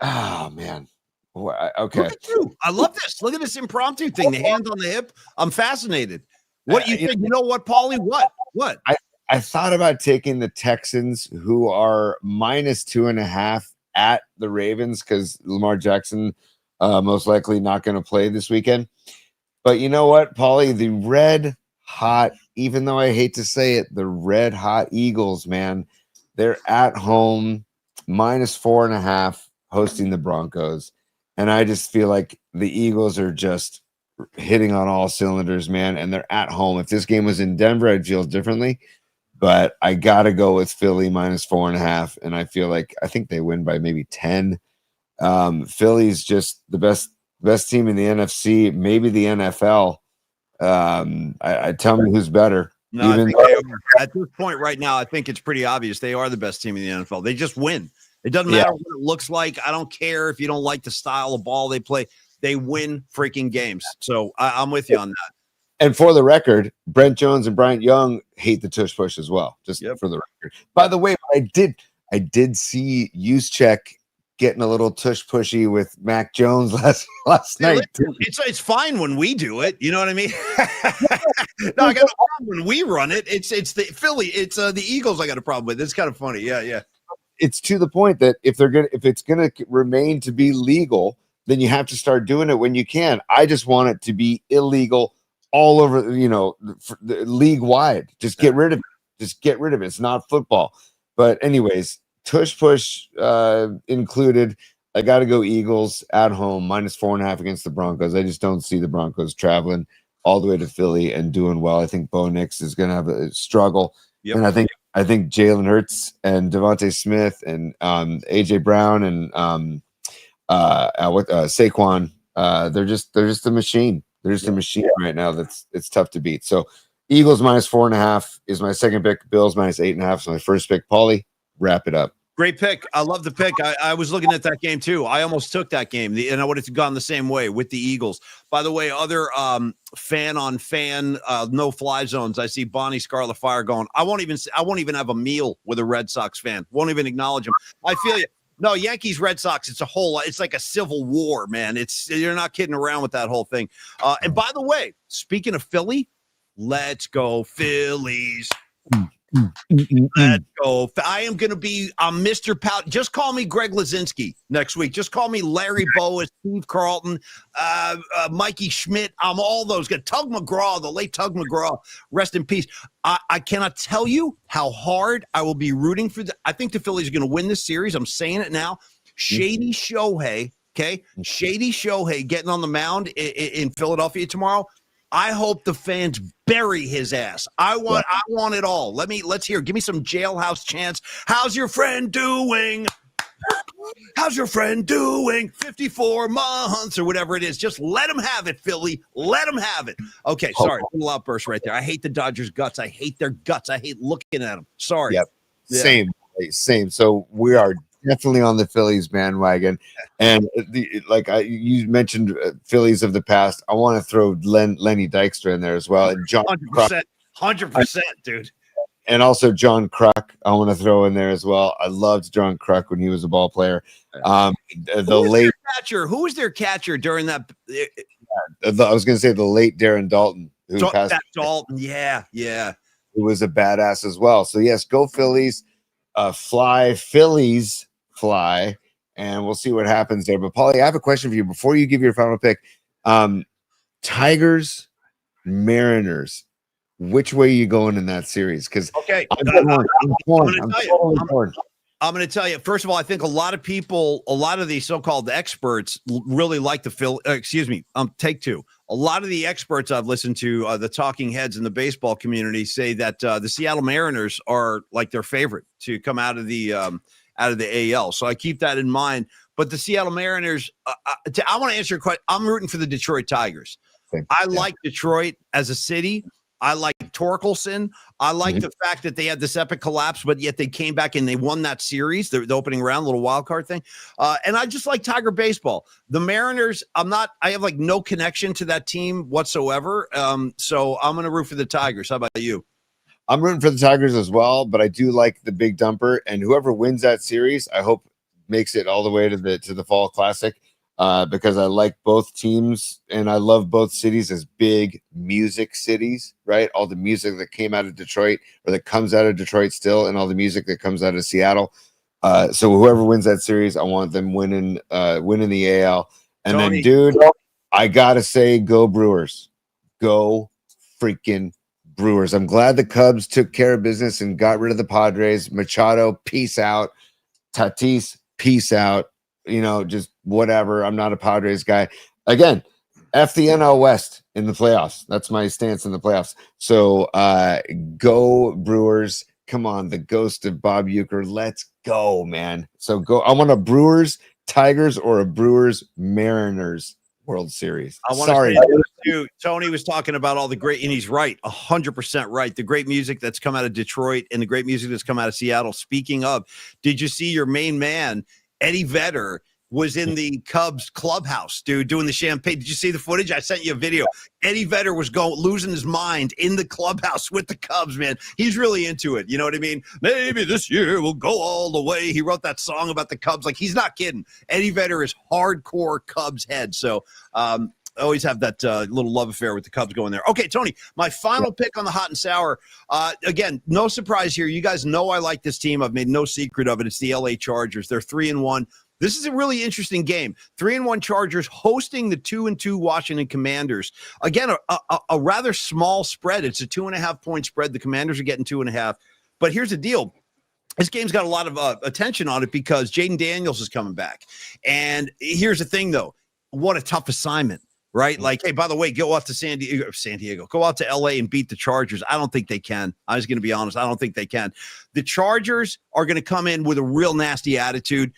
Oh man. Okay. Look at you. I love this. Look at this impromptu thing. The hands on the hip. I'm fascinated. What do you think? You know what, Paulie? What? I thought about taking the Texans, who are minus 2.5 at the Ravens, because Lamar Jackson most likely not going to play this weekend. But you know what, Paulie? The red hot, even though I hate to say it, the red hot Eagles, man, they're at home minus 4.5 hosting the Broncos. And I just feel like the Eagles are just hitting on all cylinders, man. And they're at home. If this game was in Denver, I'd feel differently. But I got to go with Philly minus 4.5. And I think they win by maybe 10. Philly's just the best team in the NFC, maybe the NFL. I tell me who's better. No, I think they are. At this point right now, I think it's pretty obvious they are the best team in the NFL. They just win. It doesn't matter what it looks like. I don't care if you don't like the style of ball they play. They win freaking games. So I'm with you on that. And for the record, Brent Jones and Bryant Young hate the tush push as well. Just for the record. By the way, I did see Juszczyk getting a little tush pushy with Mac Jones last night. It's fine when we do it. You know what I mean? No, I got a problem when we run it. It's the Philly. It's the Eagles. I got a problem with. It's kind of funny. Yeah. It's to the point that if it's gonna remain to be legal, then you have to start doing it when you can. I just want it to be illegal all over, league wide. Just get rid of it. Just get rid of it. It's not football. But anyways, tush push included. I got to go Eagles at home, -4.5 against the Broncos. I just don't see the Broncos traveling all the way to Philly and doing well. I think Bo Nix is going to have a struggle. Yep. And I think Jalen Hurts and Devontae Smith and AJ Brown and Saquon, they're just a machine. They're just a machine right now. It's tough to beat. So Eagles -4.5 is my second pick. Bills -8.5 is my first pick. Paulie, wrap it up. Great pick. I love the pick. I was looking at that game too. I almost took that game, and I would have gone the same way with the Eagles. By the way, other fan on fan no fly zones. I see Bonnie Scarlet Fire going. I won't even have a meal with a Red Sox fan. Won't even acknowledge them. I feel you. No, Yankees, Red Sox. It's like a civil war, man. You're not kidding around with that whole thing. And by the way, speaking of Philly, let's go Phillies. Let's go. I am going to be Mr. Pout. Just call me Greg Lazinski next week. Just call me Larry Boas, Steve Carlton, Mikey Schmidt. I'm all those guys. Tug McGraw, the late Tug McGraw. Rest in peace. I cannot tell you how hard I will be rooting for. I think the Phillies are going to win this series. I'm saying it now. Shady Shohei, okay? Shady Shohei getting on the mound in Philadelphia tomorrow. I hope the fans bury his ass. I want it all. Let's hear. Give me some Jailhouse chants. How's your friend doing? How's your friend doing? 54 months or whatever it is. Just let him have it, Philly. Let him have it. Okay, sorry. A little outburst right there. I hate the Dodgers' guts. I hate their guts. I hate looking at them. Sorry. Yep. Yeah. Same. So we are definitely on the Phillies bandwagon, and you mentioned Phillies of the past. I want to throw Lenny Dykstra in there as well, and John 100%, dude. And also John Kruk, I want to throw in there as well. I loved John Kruk when he was a ball player. Who was their catcher during that? I was going to say the late Darren Dalton, who passed. Dalton, yeah, who was a badass as well. So yes, go Phillies, Phillies fly, and we'll see what happens there. But Paulie, I have a question for you before you give your final pick. Tigers, Mariners. Which way are you going in that series? Because I'm torn. I'm going to tell you, first of all, I think a lot of these so-called experts really like the take two. A lot of the experts I've listened to, the talking heads in the baseball community, say that the Seattle Mariners are like their favorite to come out of the AL. So I keep that in mind. But the Seattle Mariners, I want to answer your question. I'm rooting for the Detroit Tigers. I like Detroit as a city. I like Torkelson. I like the fact that they had this epic collapse, but yet they came back and they won that series, the opening round, little wild card thing. And I just like Tiger baseball. The Mariners, I have like no connection to that team whatsoever. So I'm going to root for the Tigers. How about you? I'm rooting for the Tigers as well, but I do like the big dumper, and whoever wins that series, I hope makes it all the way to the Fall Classic. Because I like both teams and I love both cities as big music cities, right? All the music that came out of Detroit or that comes out of Detroit still, and all the music that comes out of Seattle. So whoever wins that series, I want them winning the AL. And Tony. Then, dude, I gotta say, go Brewers. Go freaking Brewers. I'm glad the Cubs took care of business and got rid of the Padres. Machado, peace out. Tatis, peace out. Just whatever. I'm not a Padres guy. Again, F the NL West in the playoffs. That's my stance in the playoffs. So go Brewers. Come on, the ghost of Bob Uecker. Let's go, man. So go. I want a Brewers Tigers or a Brewers Mariners World Series. Sorry. Tony was talking about all the great, and he's right, 100% right. The great music that's come out of Detroit and the great music that's come out of Seattle. Speaking of, did you see your main man, Eddie Vedder, was in the Cubs clubhouse, dude, doing the champagne? Did you see the footage? I sent you a video. Eddie Vedder was losing his mind in the clubhouse with the Cubs, man. He's really into it. You know what I mean? Maybe this year we'll go all the way. He wrote that song about the Cubs. Like, he's not kidding. Eddie Vedder is hardcore Cubs head. So, I always have that little love affair with the Cubs going there. Okay, Tony, my final pick on the hot and sour. Again, no surprise here. You guys know I like this team. I've made no secret of it. It's the LA Chargers. They're 3-1. This is a really interesting game. 3-1 Chargers hosting the 2-2 Washington Commanders. Again, a rather small spread. It's a 2.5-point spread. The Commanders are getting 2.5. But here's the deal. This game's got a lot of attention on it because Jaden Daniels is coming back. And here's the thing, though. What a tough assignment, right? Like, hey, by the way, go out to San Diego. Go out to L.A. and beat the Chargers. I don't think they can. I was going to be honest. I don't think they can. The Chargers are going to come in with a real nasty attitude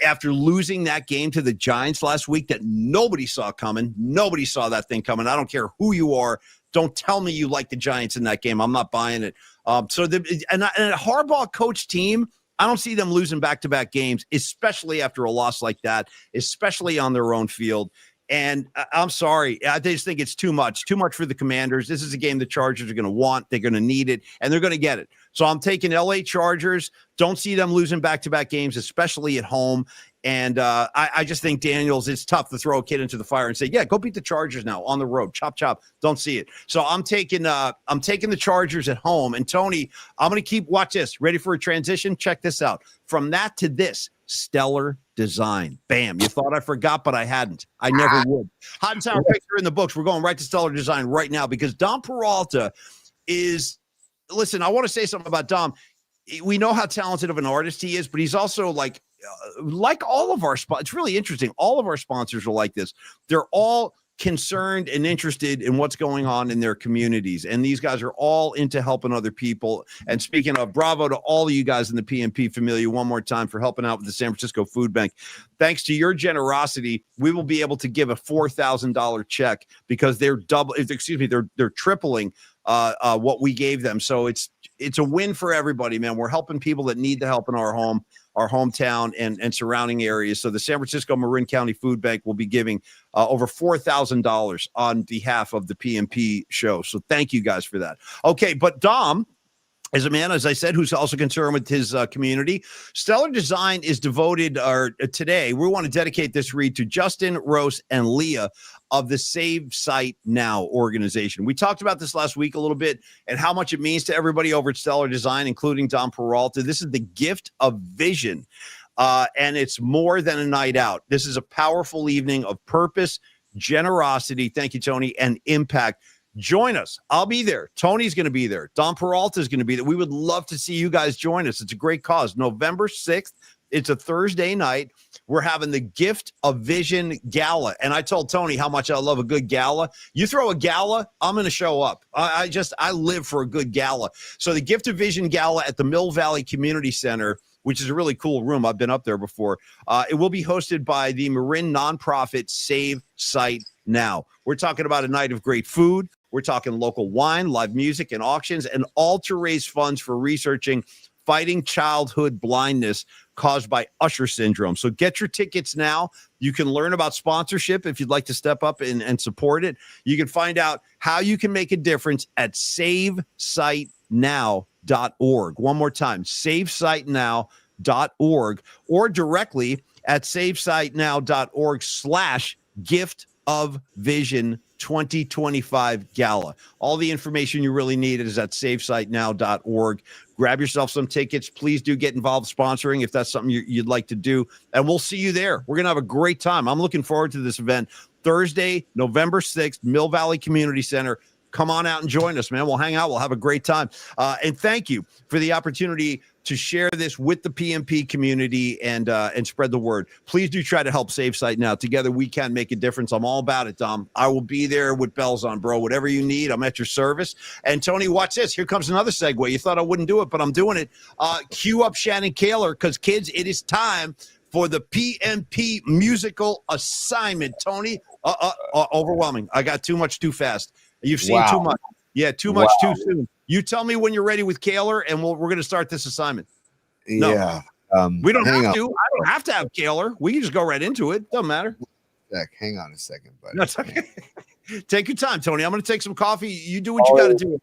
after losing that game to the Giants last week that nobody saw coming. Nobody saw that thing coming. I don't care who you are. Don't tell me you like the Giants in that game. I'm not buying it. And a Harbaugh coach team, I don't see them losing back-to-back games, especially after a loss like that, especially on their own field. And I'm sorry. I just think it's too much for the Commanders. This is a game the Chargers are going to want. They're going to need it, and they're going to get it. So I'm taking L.A. Chargers. Don't see them losing back-to-back games, especially at home. And I just think Daniels, it's tough to throw a kid into the fire and say, yeah, go beat the Chargers now on the road. Chop, chop. Don't see it. So I'm taking the Chargers at home. And Tony, I'm going to watch this. Ready for a transition? Check this out. From that to this, stellar design. Bam. You thought I forgot, but I hadn't. I never would. Hot and sour picks are in the books. We're going right to stellar design right now because Dom Peralta is, listen, I want to say something about Dom. We know how talented of an artist he is, but he's also like all of our sponsors. It's really interesting. All of our sponsors are like this. They're all concerned and interested in what's going on in their communities. And these guys are all into helping other people. And speaking of, bravo to all of you guys in the PMP familia one more time for helping out with the San Francisco Food Bank. Thanks to your generosity, we will be able to give a $4,000 check because they're tripling what we gave them. So it's a win for everybody, man. We're helping people that need the help in our hometown and surrounding areas. So the San Francisco Marin County Food Bank will be giving over $4,000 on behalf of the PMP show. So thank you guys for that. Okay, but Dom is a man, as I said, who's also concerned with his community. Stellar Design is devoted, today, we want to dedicate this read to Justin, Rose, and Leah of the Save Site Now organization. We talked about this last week a little bit and how much it means to everybody over at Stellar Design, including Don Peralta. This is the gift of vision, and it's more than a night out. This is a powerful evening of purpose, generosity, thank you, Tony, and impact. Join us. I'll be there. Tony's going to be there. Don Peralta is going to be there. We would love to see you guys join us. It's a great cause. November 6th. It's a Thursday night. We're having the Gift of Vision Gala. And I told Tony how much I love a good gala. You throw a gala, I'm going to show up. I live for a good gala. So the Gift of Vision Gala at the Mill Valley Community Center, which is a really cool room. I've been up there before. It will be hosted by the Marin nonprofit Save Site Now. We're talking about a night of great food. We're talking local wine, live music, and auctions, and all to raise funds for researching fighting childhood blindness caused by Usher syndrome. So get your tickets now. You can learn about sponsorship if you'd like to step up and support it. You can find out how you can make a difference at savesitenow.org. One more time, savesitenow.org, or directly at savesitenow.org/gift of vision 2025 gala. All the information you really need is at savesitenow.org. Grab yourself some tickets. Please do get involved sponsoring if that's something you'd like to do. And we'll see you there. We're going to have a great time. I'm looking forward to this event. Thursday, November 6th, Mill Valley Community Center. Come on out and join us, man. We'll hang out. We'll have a great time. And thank you for the opportunity to share this with the PMP community and spread the word. Please do try to help Save Site Now. Together we can make a difference. I'm all about it, Dom. I will be there with bells on, bro. Whatever you need, I'm at your service. And Tony, watch this. Here comes another segue. You thought I wouldn't do it, but I'm doing it. Cue up Shannon Kaler, because kids, it is time for the PMP musical assignment. Tony, overwhelming. I got too much too fast. You've seen too much. Yeah, too much too soon. You tell me when you're ready with Kaler, and we're going to start this assignment. No. Yeah. We don't have to. I don't have to have Kaler. We can just go right into it. Doesn't matter. Hang on a second, buddy. That's okay. Take your time, Tony. I'm going to take some coffee. You do what you got to do.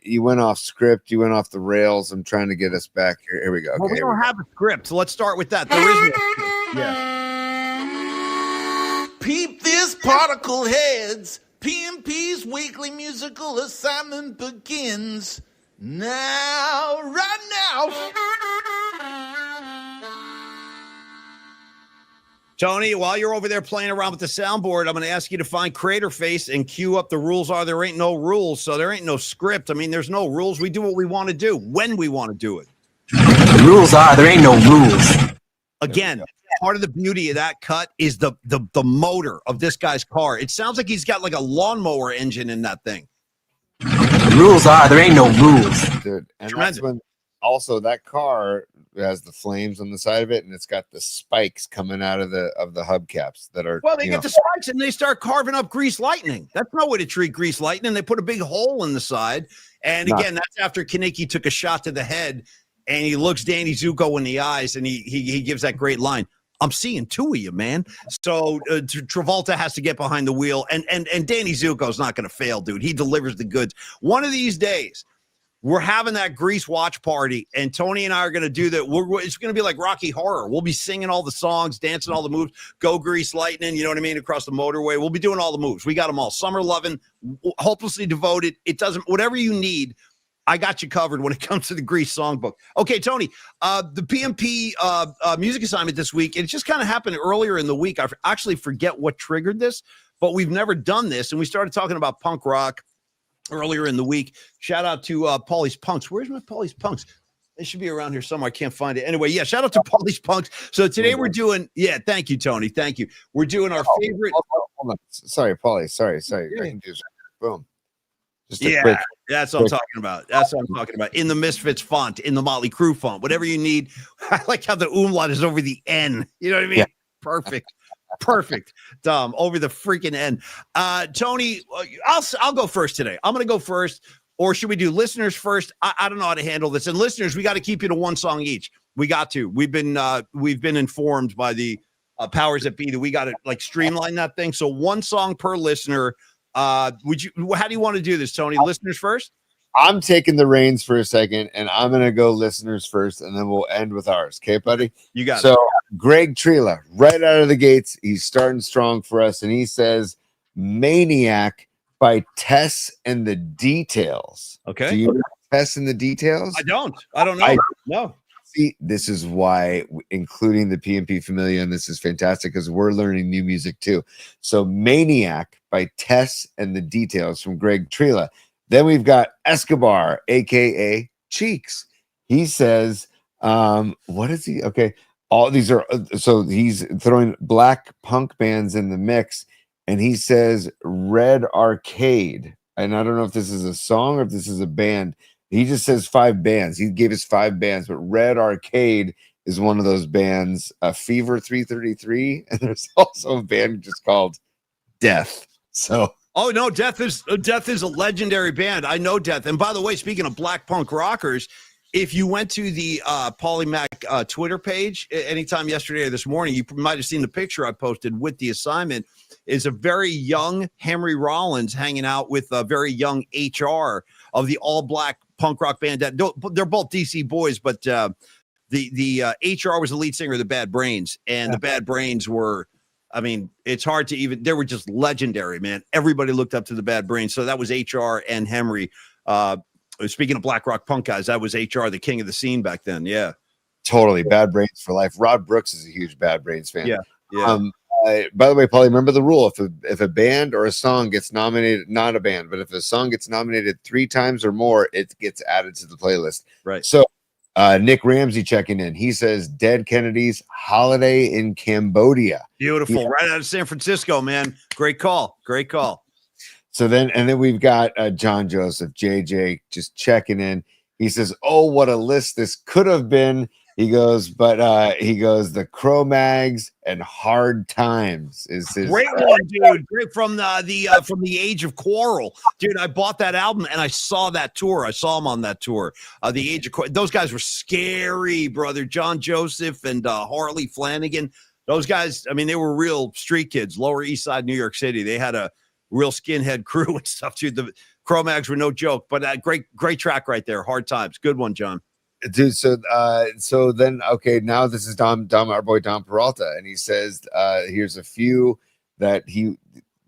You went off script. You went off the rails. I'm trying to get us back here. Here we go. Okay, well, we don't have a script, so let's start with that. There is no script. Yeah. Peep this, particle heads. PMP's weekly musical assignment begins now, right now. Tony, while you're over there playing around with the soundboard, I'm going to ask you to find Crater Face and cue up the rules are there ain't no rules. So there ain't no script. I mean, there's no rules. We do what we want to do when we want to do it. The rules are there ain't no rules. Again, part of the beauty of that cut is the motor of this guy's car. It sounds like he's got like a lawnmower engine in that thing. The rules are there ain't no rules. Dude, and Tremendous. that's when also that car has the flames on the side of it, and it's got the spikes coming out of the hubcaps that are. Well, they get the spikes and they start carving up grease lightning. That's no way to treat grease lightning. They put a big hole in the side. And again, that's after Kaneki took a shot to the head and he looks Danny Zuko in the eyes and he gives that great line. I'm seeing two of you, man. So Travolta has to get behind the wheel, and Danny Zuko's not going to fail, dude. He delivers the goods. One of these days, we're having that Grease watch party, and Tony and I are going to do that. It's going to be like Rocky Horror. We'll be singing all the songs, dancing all the moves. Go Grease Lightning, you know what I mean, across the motorway. We'll be doing all the moves. We got them all. Summer Lovin', Hopelessly Devoted. It doesn't, whatever you need, I got you covered when it comes to the Grease songbook. Okay, Tony, the PMP music assignment this week, it just kind of happened earlier in the week. I actually forget what triggered this, but we've never done this, and we started talking about punk rock earlier in the week. Shout out to Paulie's Punks. Where's my Paulie's Punks? They should be around here somewhere. I can't find it. Anyway, yeah, shout out to Paulie's Punks. So today we're doing, thank you, Tony. Thank you. We're doing our favorite. Hold on. Sorry, Paulie. Sorry. Yeah. I can do that. Boom. Just Yeah, quick. that's what I'm talking about. That's what I'm talking about. In the Misfits font, in the Motley Crue font, whatever you need. I like how the umlaut is over the N. You know what I mean? Yeah. Perfect. Over the freaking N. Tony, I'll go first today. I'm going to go first. Or should we do listeners first? I don't know how to handle this. And listeners, we got to keep you to one song each. We got to. We've been informed by the powers that be that we got to like streamline that thing. So one song per listener. How do you want to do this, Tony? Listeners first? I'm taking the reins for a second, and I'm going to go listeners first, and then we'll end with ours. Okay, buddy? You got it. So Greg Trela, right out of the gates, he's starting strong for us, and he says, Maniac by Tess and the Details. Okay. Do you know Tess and the Details? I don't know. No. See, this is why including the PMP Familia, and this is fantastic because we're learning new music too. So Maniac by Tess and the Details from Greg Trela. Then we've got Escobar, aka Cheeks. He says, what is he? Okay, all these are so he's throwing black punk bands in the mix, and he says Red Arcade. And I don't know if this is a song or if this is a band. He just says 5 bands. He gave us 5 bands, but Red Arcade is one of those bands. Fever 333, and there's also a band just called Death. So, oh no, Death is a legendary band. I know Death. And by the way, speaking of black punk rockers, if you went to the Polymac Twitter page anytime yesterday or this morning, you might have seen the picture I posted with the assignment. Is a very young Henry Rollins hanging out with a very young HR of the all black punk rock band. They're both DC boys, but the HR was the lead singer of the Bad Brains, and the Bad Brains were. I mean, it's hard to even. They were just legendary, man. Everybody looked up to the Bad Brains. So that was HR and Henry. Speaking of black rock punk guys, that was HR, the king of the scene back then. Yeah, totally. Bad Brains for life. Rod Brooks is a huge Bad Brains fan. Yeah. By the way, Paulie, remember the rule: if a band or a song gets nominated, not a band, but if a song gets nominated 3 times or more, it gets added to the playlist. Right. So, Nick Ramsey checking in. He says Dead Kennedys Holiday in Cambodia. Beautiful. Yeah. Right out of San Francisco, man. Great call. So then we've got John Joseph, JJ, just checking in. He says, "Oh, what a list this could have been." He goes, the Cro-Mags and Hard Times is his great one, dude. Great from the Age of Quarrel, dude. I bought that album and I saw that tour. I saw him on that tour. The Age of Quarrel. Those guys were scary, brother. John Joseph and Harley Flanagan. Those guys. I mean, they were real street kids. Lower East Side, New York City. They had a real skinhead crew and stuff, dude. The Cro-Mags were no joke. But great track right there. Hard Times. Good one, John. Dude, so then okay, now this is Dom, our boy Dom Peralta, and he says here's a few that he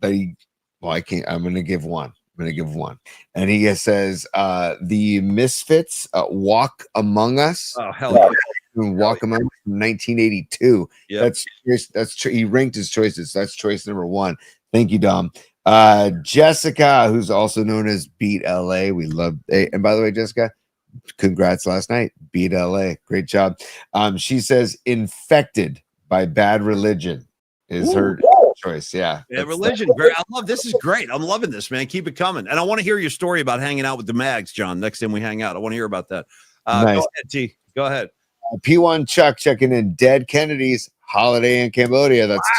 I can't. I'm gonna give one, and he says the Misfits, Walk Among Us. Oh hell yeah. doing Walk Among Us from 1982. Yep. He ranked his choices. That's choice number 1. Thank you, Dom. Jessica, who's also known as Beat LA. We love, and by the way, Jessica, congrats last night. Beat LA. Great job. She says Infected by Bad Religion is her choice. Yeah. Religion. I love this. Is great. I'm loving this, man. Keep it coming. And I want to hear your story about hanging out with the Mags, John. Next time we hang out, I want to hear about that. Nice. Go ahead, T. Go ahead. P1 Chuck checking in. Dead Kennedys holiday in Cambodia. That's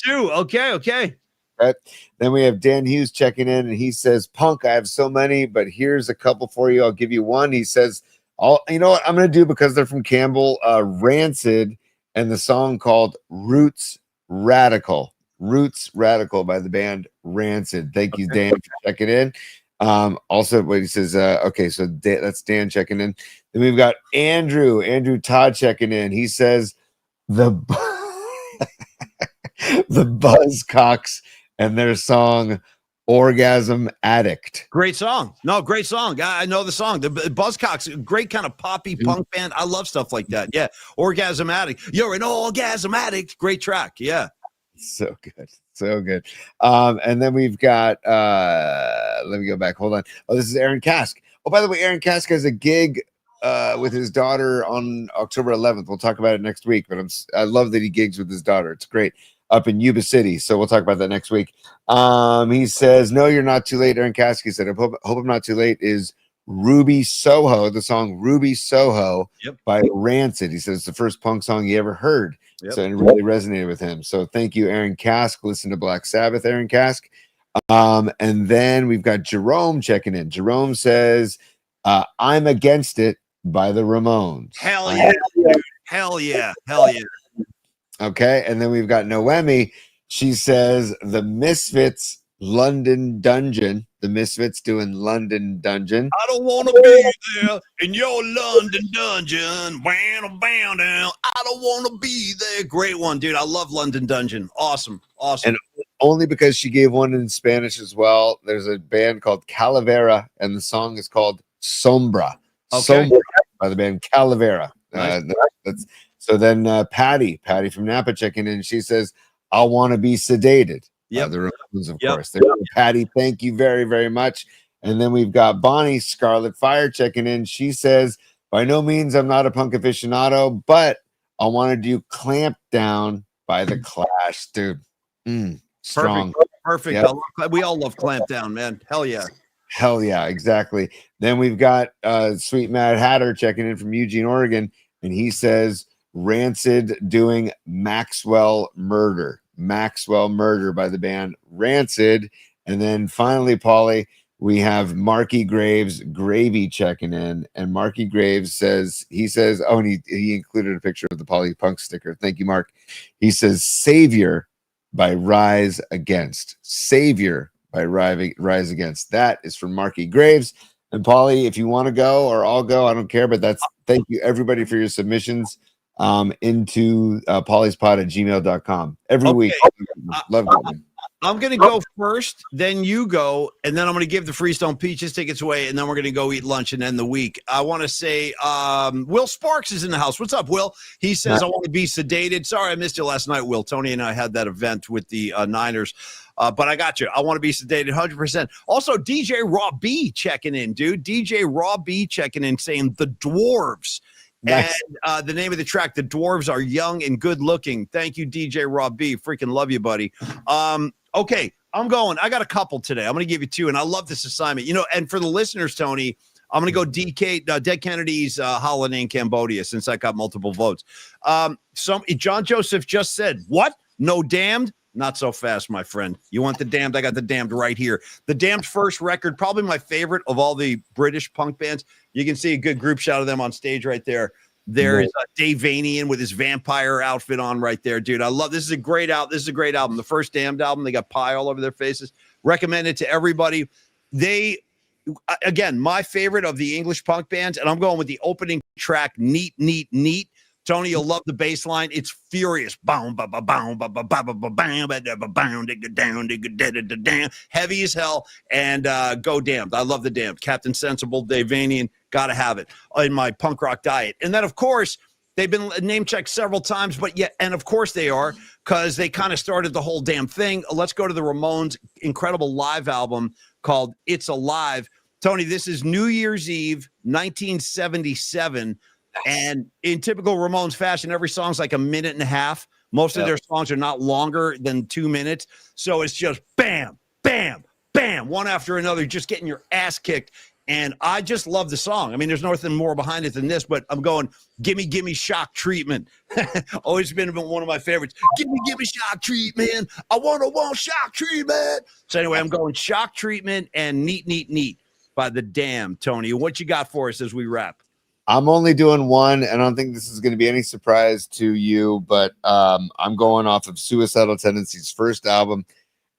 two. Okay. Right. Then we have Dan Hughes checking in, and he says, Punk, I have so many, but here's a couple for you. I'll give you one. He says, you know what I'm going to do, because they're from Campbell, Rancid, and the song called Roots Radical by the band Rancid. Thank you, Dan, for checking in. Also, what he says, okay, so that's Dan checking in. Then we've got Andrew Todd checking in. He says, the Buzzcocks and their song Orgasm Addict. Great song. No, great song. I know the song. The Buzzcocks, great kind of poppy punk band. I love stuff like that. Yeah. Orgasm Addict. You're an orgasm addict. Great track. Yeah. So good. And then we've got let me go back. Hold on. Oh, this is Aaron Kask. Oh, by the way, Aaron Kask has a gig with his daughter on October 11th. We'll talk about it next week, but I love that he gigs with his daughter. It's great. Up in Yuba City. So we'll talk about that next week. He says, no, you're not too late. Aaron Caskey said, I hope I'm not too late is Ruby Soho, the song Ruby Soho by Rancid. He says it's the first punk song he ever heard. So it really resonated with him. So thank you, Aaron Kask. Listen to Black Sabbath, Aaron Kask. And then we've got Jerome checking in. Jerome says, I'm Against It by the Ramones. Hell yeah, dude. Hell yeah. Okay, and then we've got Noemi. She says the Misfits London Dungeon. The Misfits doing London Dungeon. I don't want to be there in your London dungeon. Bam, bam, down. I don't want to be there. Great one, dude. I love London Dungeon. Awesome. And only because she gave one in Spanish as well. There's a band called Calavera, and the song is called Sombra. Okay. Sombra by the band Calavera. Nice. So then Patty from Napa checking in. She says, I want to be sedated. The Ramones, of course. Patty, thank you very, very much. And then we've got Bonnie Scarlet Fire checking in. She says, by no means I'm not a punk aficionado, but I want to do Clamp Down by the Clash, dude. Strong. Perfect. Yep. We all love Clamp Down, man. Hell yeah, exactly. Then we've got Sweet Mad Hatter checking in from Eugene, Oregon, and he says Rancid doing Maxwell Murder by the band Rancid. And then finally, Paulie, we have Marky Graves Gravy checking in, and Marky Graves says, and he included a picture of the Paulie Punk sticker. Thank you, Mark. He says Savior by Rise Against. Savior by Rise Against. That is from Marky Graves. And Paulie, if you want to go, or I'll go, I don't care, but thank you everybody for your submissions into pauliespod@gmail.com every week. Love that. I'm going to go first, then you go, and then I'm going to give the Freestone Peaches tickets away, and then we're going to go eat lunch and end the week. I want to say Will Sparks is in the house. What's up, Will? He says, I want to be sedated. Sorry, I missed you last night, Will. Tony and I had that event with the Niners, but I got you. I want to be sedated 100%. Also, DJ Raw B checking in, dude. DJ Raw B checking in saying the Dwarves. Nice. And the name of the track, The Dwarves Are Young and Good Looking. Thank you, DJ Rob B. Freaking love you, buddy. Okay, I'm going. I got a couple today. I'm going to give you two, and I love this assignment. And for the listeners, Tony, I'm going to go Dead Kennedy's holiday in Cambodia, since I got multiple votes. John Joseph just said, what? No Damned? Not so fast, my friend. You want the Damned? I got the Damned right here. The Damned first record, probably my favorite of all the British punk bands. You can see a good group shot of them on stage right there. There is Dave Vanian with his vampire outfit on right there, dude. I love this. Is a great album. This is a great album. The first Damned album. They got pie all over their faces. Recommend it to everybody. Again, my favorite of the English punk bands, and I'm going with the opening track, Neat, Neat, Neat. Tony, you'll love the bass line. It's furious. Heavy as hell. And go Damned. I love the Damned. Captain Sensible, Dave Vanian. Got to have it in my punk rock diet. And then, of course, They've been name checked several times, but yet, and of course they are, because they kind of started the whole damn thing. Let's go to the Ramones' incredible live album called It's Alive. Tony, this is New Year's Eve, 1977. And in typical Ramones fashion, every song's like a minute and a half. Most of their songs are not longer than 2 minutes. So it's just bam, bam, bam, one after another, just getting your ass kicked. And I just love the song. I mean, there's nothing more behind it than this, but I'm going, gimme shock treatment. Always been one of my favorites. Gimme shock treatment. I want shock treatment. So anyway, I'm going shock treatment and neat by The Damn, Tony. What you got for us as we wrap? I'm only doing one, and I don't think this is going to be any surprise to you, but I'm going off of Suicidal Tendencies' first album.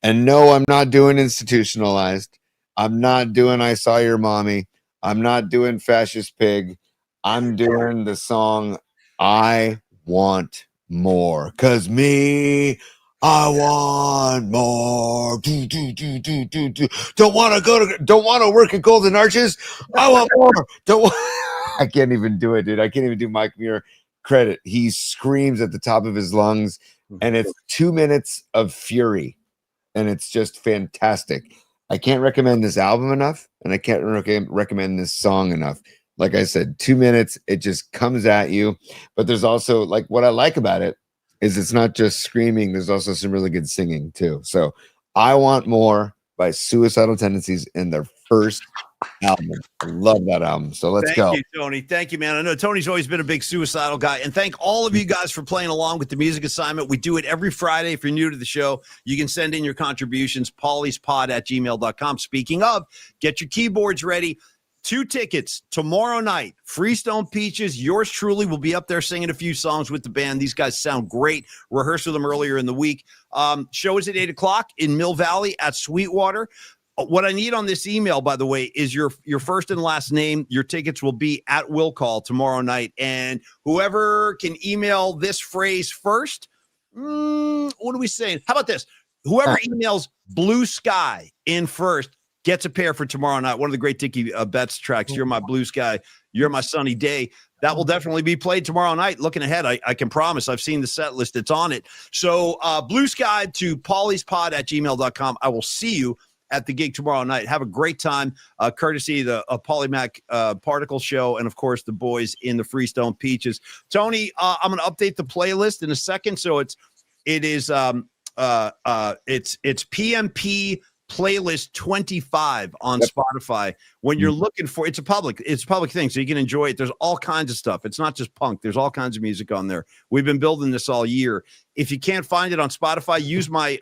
And no, I'm not doing Institutionalized. I'm not doing I Saw Your Mommy. I'm not doing Fascist Pig. I'm doing the song I Want More. 'Cause me, I want more. Don't want to work at Golden Arches. I want more. I can't even do it, dude. I can't even do Mike Muir credit. He screams at the top of his lungs, and it's 2 minutes of fury, and it's just fantastic. I can't recommend this album enough, and I can't recommend this song enough. Like I said, 2 minutes, it just comes at you. But there's also, like, what I like about it is it's not just screaming. There's also some really good singing, too. So I Want More by Suicidal Tendencies in their first album. I love that album. So let's go. Thank you, Tony. Thank you, man. I know Tony's always been a big Suicidal guy. And thank all of you guys for playing along with the music assignment. We do it every Friday. If you're new to the show, you can send in your contributions, paulyspod@gmail.com. Speaking of, get your keyboards ready. 2 tickets tomorrow night. Freestone Peaches. Yours truly will be up there singing a few songs with the band. These guys sound great. Rehearsed with them earlier in the week. Show is at 8 o'clock in Mill Valley at Sweetwater. What I need on this email, by the way, is your first and last name. Your tickets will be at Will Call tomorrow night. And whoever can email this phrase first, what are we saying? How about this? Whoever emails Blue Sky in first gets a pair for tomorrow night. One of the great Dickie Betts tracks, You're My Blue Sky, You're My Sunny Day. That will definitely be played tomorrow night. Looking ahead, I can promise. I've seen the set list. It's on it. So Blue Sky to paulyspod@gmail.com. I will see you at the gig tomorrow night. Have a great time, courtesy of the Polymac Particle Show, and of course the boys in the Freestone Peaches. Tony, I'm going to update the playlist in a second. So it's PMP playlist 25 on Spotify. When you're looking for, it's a public thing, so you can enjoy it. There's all kinds of stuff. It's not just punk. There's all kinds of music on there. We've been building this all year. If you can't find it on Spotify, use my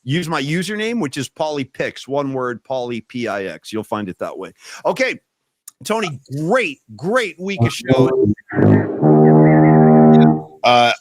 username, which is PaulyPix, one word, Pauly Pix. You'll find it that way. Okay, Tony, great week of shows.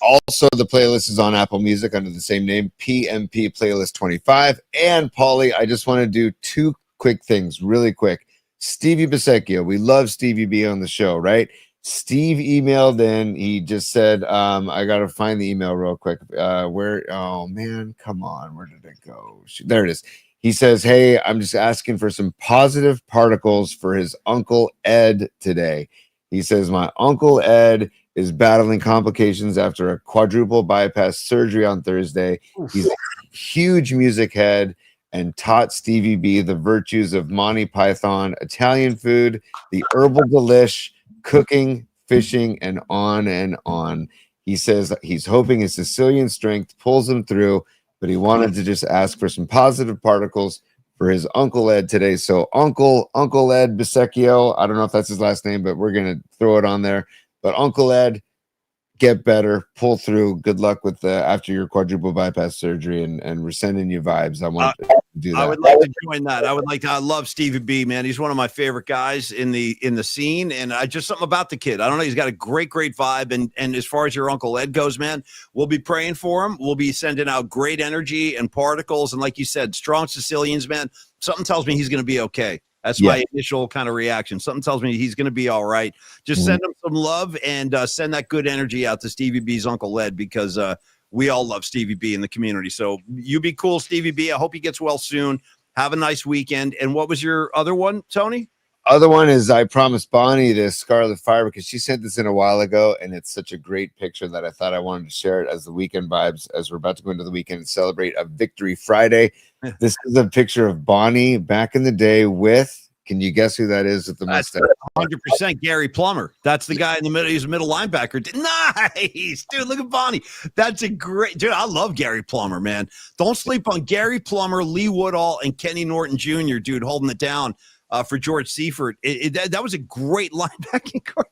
Also, the playlist is on Apple Music under the same name, PMP Playlist 25. And Pauly, I just want to do 2 quick things really quick. Stevie Bisecchio, we love Stevie B on the show, right? Steve emailed in. He just said, I got to find the email real quick. Oh man, come on. Where did it go? There it is. He says, hey, I'm just asking for some positive particles for his Uncle Ed today. He says, my Uncle Ed is battling complications after a quadruple bypass surgery on Thursday. He's a huge music head and taught Stevie B the virtues of Monty Python, Italian food, the herbal delish, cooking, fishing, and on and on. He says he's hoping his Sicilian strength pulls him through, but he wanted to just ask for some positive particles for his Uncle Ed today. So Uncle Ed Bisecchio, I don't know if that's his last name, but we're going to throw it on there. But Uncle Ed, get better, pull through. Good luck with after your quadruple bypass surgery, and we're sending you vibes. I want to do that. I would like to join that. I love Stevie B, man. He's one of my favorite guys in the scene, and just something about the kid. I don't know. He's got a great vibe. And as far as your Uncle Ed goes, man, we'll be praying for him. We'll be sending out great energy and particles. And like you said, strong Sicilians, man. Something tells me he's going to be okay. That's my initial kind of reaction. Something tells me he's going to be all right. Just send him some love and send that good energy out to Stevie B's Uncle Ed, because we all love Stevie B in the community. So you be cool, Stevie B. I hope he gets well soon. Have a nice weekend. And what was your other one, Tony? other one is I promised Bonnie this Scarlet Fire because she sent this in a while ago, and it's such a great picture that I thought I wanted to share it as the weekend vibes as we're about to go into the weekend and celebrate a Victory Friday. This is a picture of Bonnie back in the day with. Can you guess who that is with the mustache? 100% Gary Plummer. That's the guy in the middle. He's a middle linebacker. Nice, dude. Look at Bonnie. That's a great dude. I love Gary Plummer, man. Don't sleep on Gary Plummer, Lee Woodall, and Kenny Norton Jr., dude, holding it down for George Seifert. That was a great linebacking car.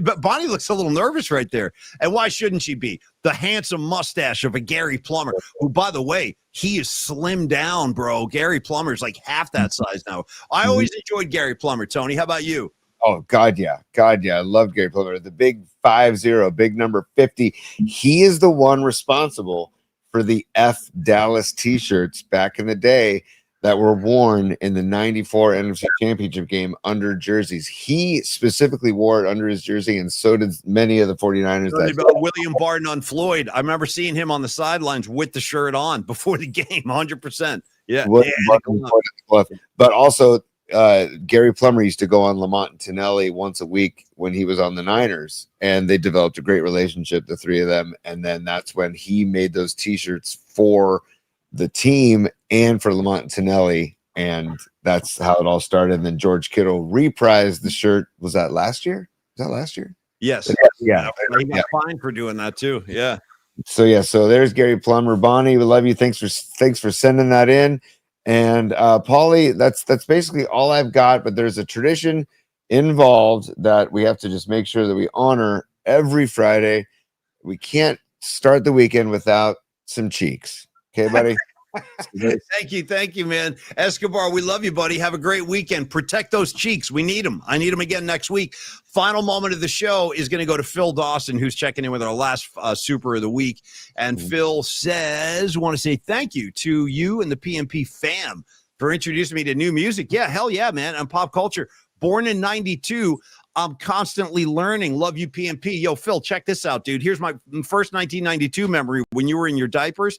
But Bonnie looks a little nervous right there. And why shouldn't she be? The handsome mustache of a Gary Plummer, who, by the way, he is slimmed down, bro. Gary Plummer's like half that size now. I always enjoyed Gary Plummer, Tony. How about you? Oh, God, yeah. God, yeah. I love Gary Plummer. The big 50, big number 50. He is the one responsible for the F Dallas t-shirts back in the day that were worn in the 94 NFC Championship game under jerseys. He specifically wore it under his jersey, and so did many of the 49ers. William Barton on Floyd. I remember seeing him on the sidelines with the shirt on before the game, 100%. Yeah. But also, Gary Plummer used to go on Lamont and Tonelli once a week when he was on the Niners, and they developed a great relationship, the three of them. And then that's when he made those T-shirts for the team and for Lamont and Tonelli, and that's how it all started. And then George Kittle reprised the shirt. Was that last year? Yes. Yeah. He got fined for doing that too. Yeah. So there's Gary Plummer. Bonnie, we love you. Thanks for sending that in. And Paulie, that's basically all I've got. But there's a tradition involved that we have to just make sure that we honor every Friday. We can't start the weekend without some cheeks. Okay, buddy. Thank you, man. Escobar, we love you, buddy. Have a great weekend. Protect those cheeks. We need them. I need them again next week. Final moment of the show is going to go to Phil Dawson, who's checking in with our last Super of the Week. And Phil says, want to say thank you to you and the PMP fam for introducing me to new music. Yeah, hell yeah, man. And pop culture. Born in 92. I'm constantly learning. Love you, PMP. Yo, Phil, check this out, dude. Here's my first 1992 memory when you were in your diapers.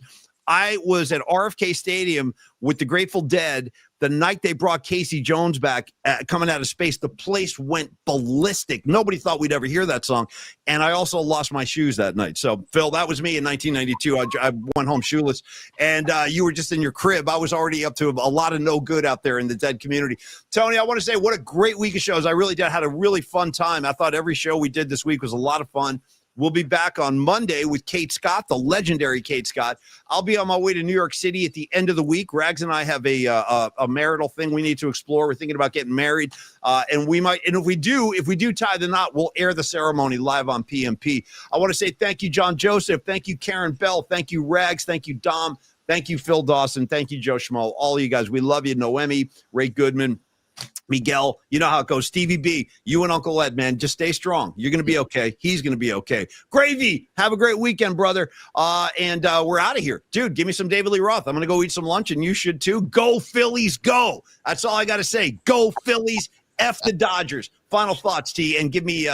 I was at RFK Stadium with the Grateful Dead the night they brought Casey Jones back coming out of space. The place went ballistic. Nobody thought we'd ever hear that song. And I also lost my shoes that night. So, Phil, that was me in 1992. I went home shoeless. And you were just in your crib. I was already up to a lot of no good out there in the Dead community. Tony, I want to say what a great week of shows. I really did. Had a really fun time. I thought every show we did this week was a lot of fun. We'll be back on Monday with Kate Scott, the legendary Kate Scott. I'll be on my way to New York City at the end of the week. Rags and I have a marital thing we need to explore. We're thinking about getting married, and we might. And if we do tie the knot, we'll air the ceremony live on PMP. I want to say thank you, John Joseph. Thank you, Karen Bell. Thank you, Rags. Thank you, Dom. Thank you, Phil Dawson. Thank you, Joe Schmo. All of you guys, we love you. Noemi, Ray Goodman, Miguel, you know how it goes. Stevie B, you and Uncle Ed, man, just stay strong. You're going to be okay. He's going to be okay. Gravy, have a great weekend, brother. And we're out of here. Dude, give me some David Lee Roth. I'm going to go eat some lunch, and you should too. Go Phillies, go. That's all I got to say. Go Phillies, F the Dodgers. Final thoughts, T, and give me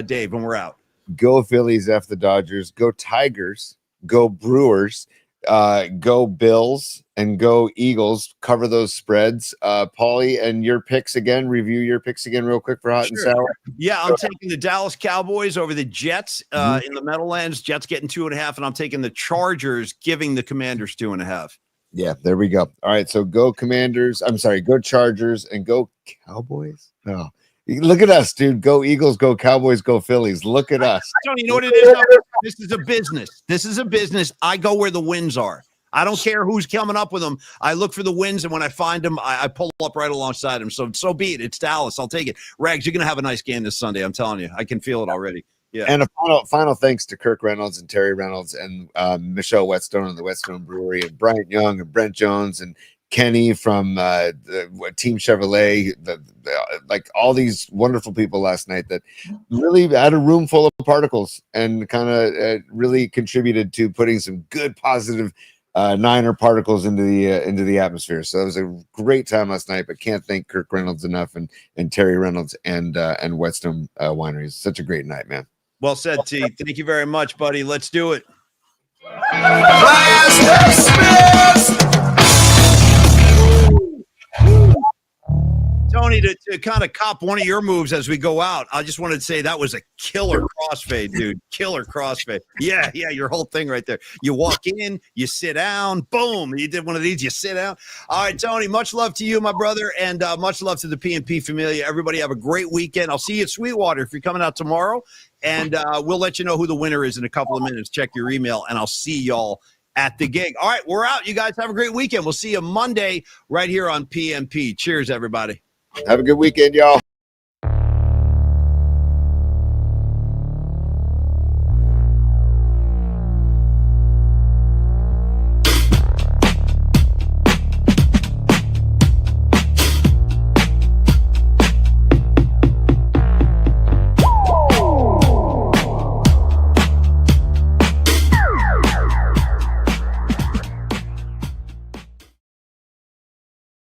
Dave when we're out. Go Phillies, F the Dodgers. Go Tigers. Go Brewers. Go Bills and go Eagles. Cover those spreads. Paulie, and your picks again. Review your picks again real quick for hot and sour. Yeah, I'm taking the Dallas Cowboys over the Jets in the Meadowlands. Jets getting 2.5, and I'm taking the Chargers giving the Commanders 2.5. Yeah, there we go. All right, so go Commanders. I'm sorry, go Chargers and go Cowboys. Oh, look at us, dude. Go Eagles, go Cowboys, go Phillies. Look at us. Tony, you know what it is? This is a business. This is a business. I go where the wins are. I don't care who's coming up with them. I look for the wins, and when I find them, I pull up right alongside them. So be it. It's Dallas. I'll take it. Rags, you're going to have a nice game this Sunday. I'm telling you. I can feel it already. Yeah. And a final thanks to Kirk Reynolds and Terry Reynolds and Michelle Whetstone and the Whetstone Brewery and Bryant Young and Brent Jones and Kenny from Team Chevrolet, like all these wonderful people last night that really had a room full of particles and kind of really contributed to putting some good positive Niner particles into the atmosphere. So it was a great time last night, but can't thank Kirk Reynolds enough and Terry Reynolds and Whetstone Wineries. Such a great night, man. Well said, T. Thank you very much, buddy. Let's do it. Tony, Tony, to kind of cop one of your moves as we go out, I just wanted to say that was a killer crossfade, dude. Killer crossfade. Yeah, your whole thing right there. You walk in, you sit down, boom. You did one of these, you sit down. All right, Tony, much love to you, my brother, and much love to the PNP Familia. Everybody have a great weekend. I'll see you at Sweetwater if you're coming out tomorrow, and we'll let you know who the winner is in a couple of minutes. Check your email, and I'll see y'all at the gig. All right, we're out. You guys have a great weekend. We'll see you Monday right here on PNP. Cheers, everybody. Have a good weekend, y'all.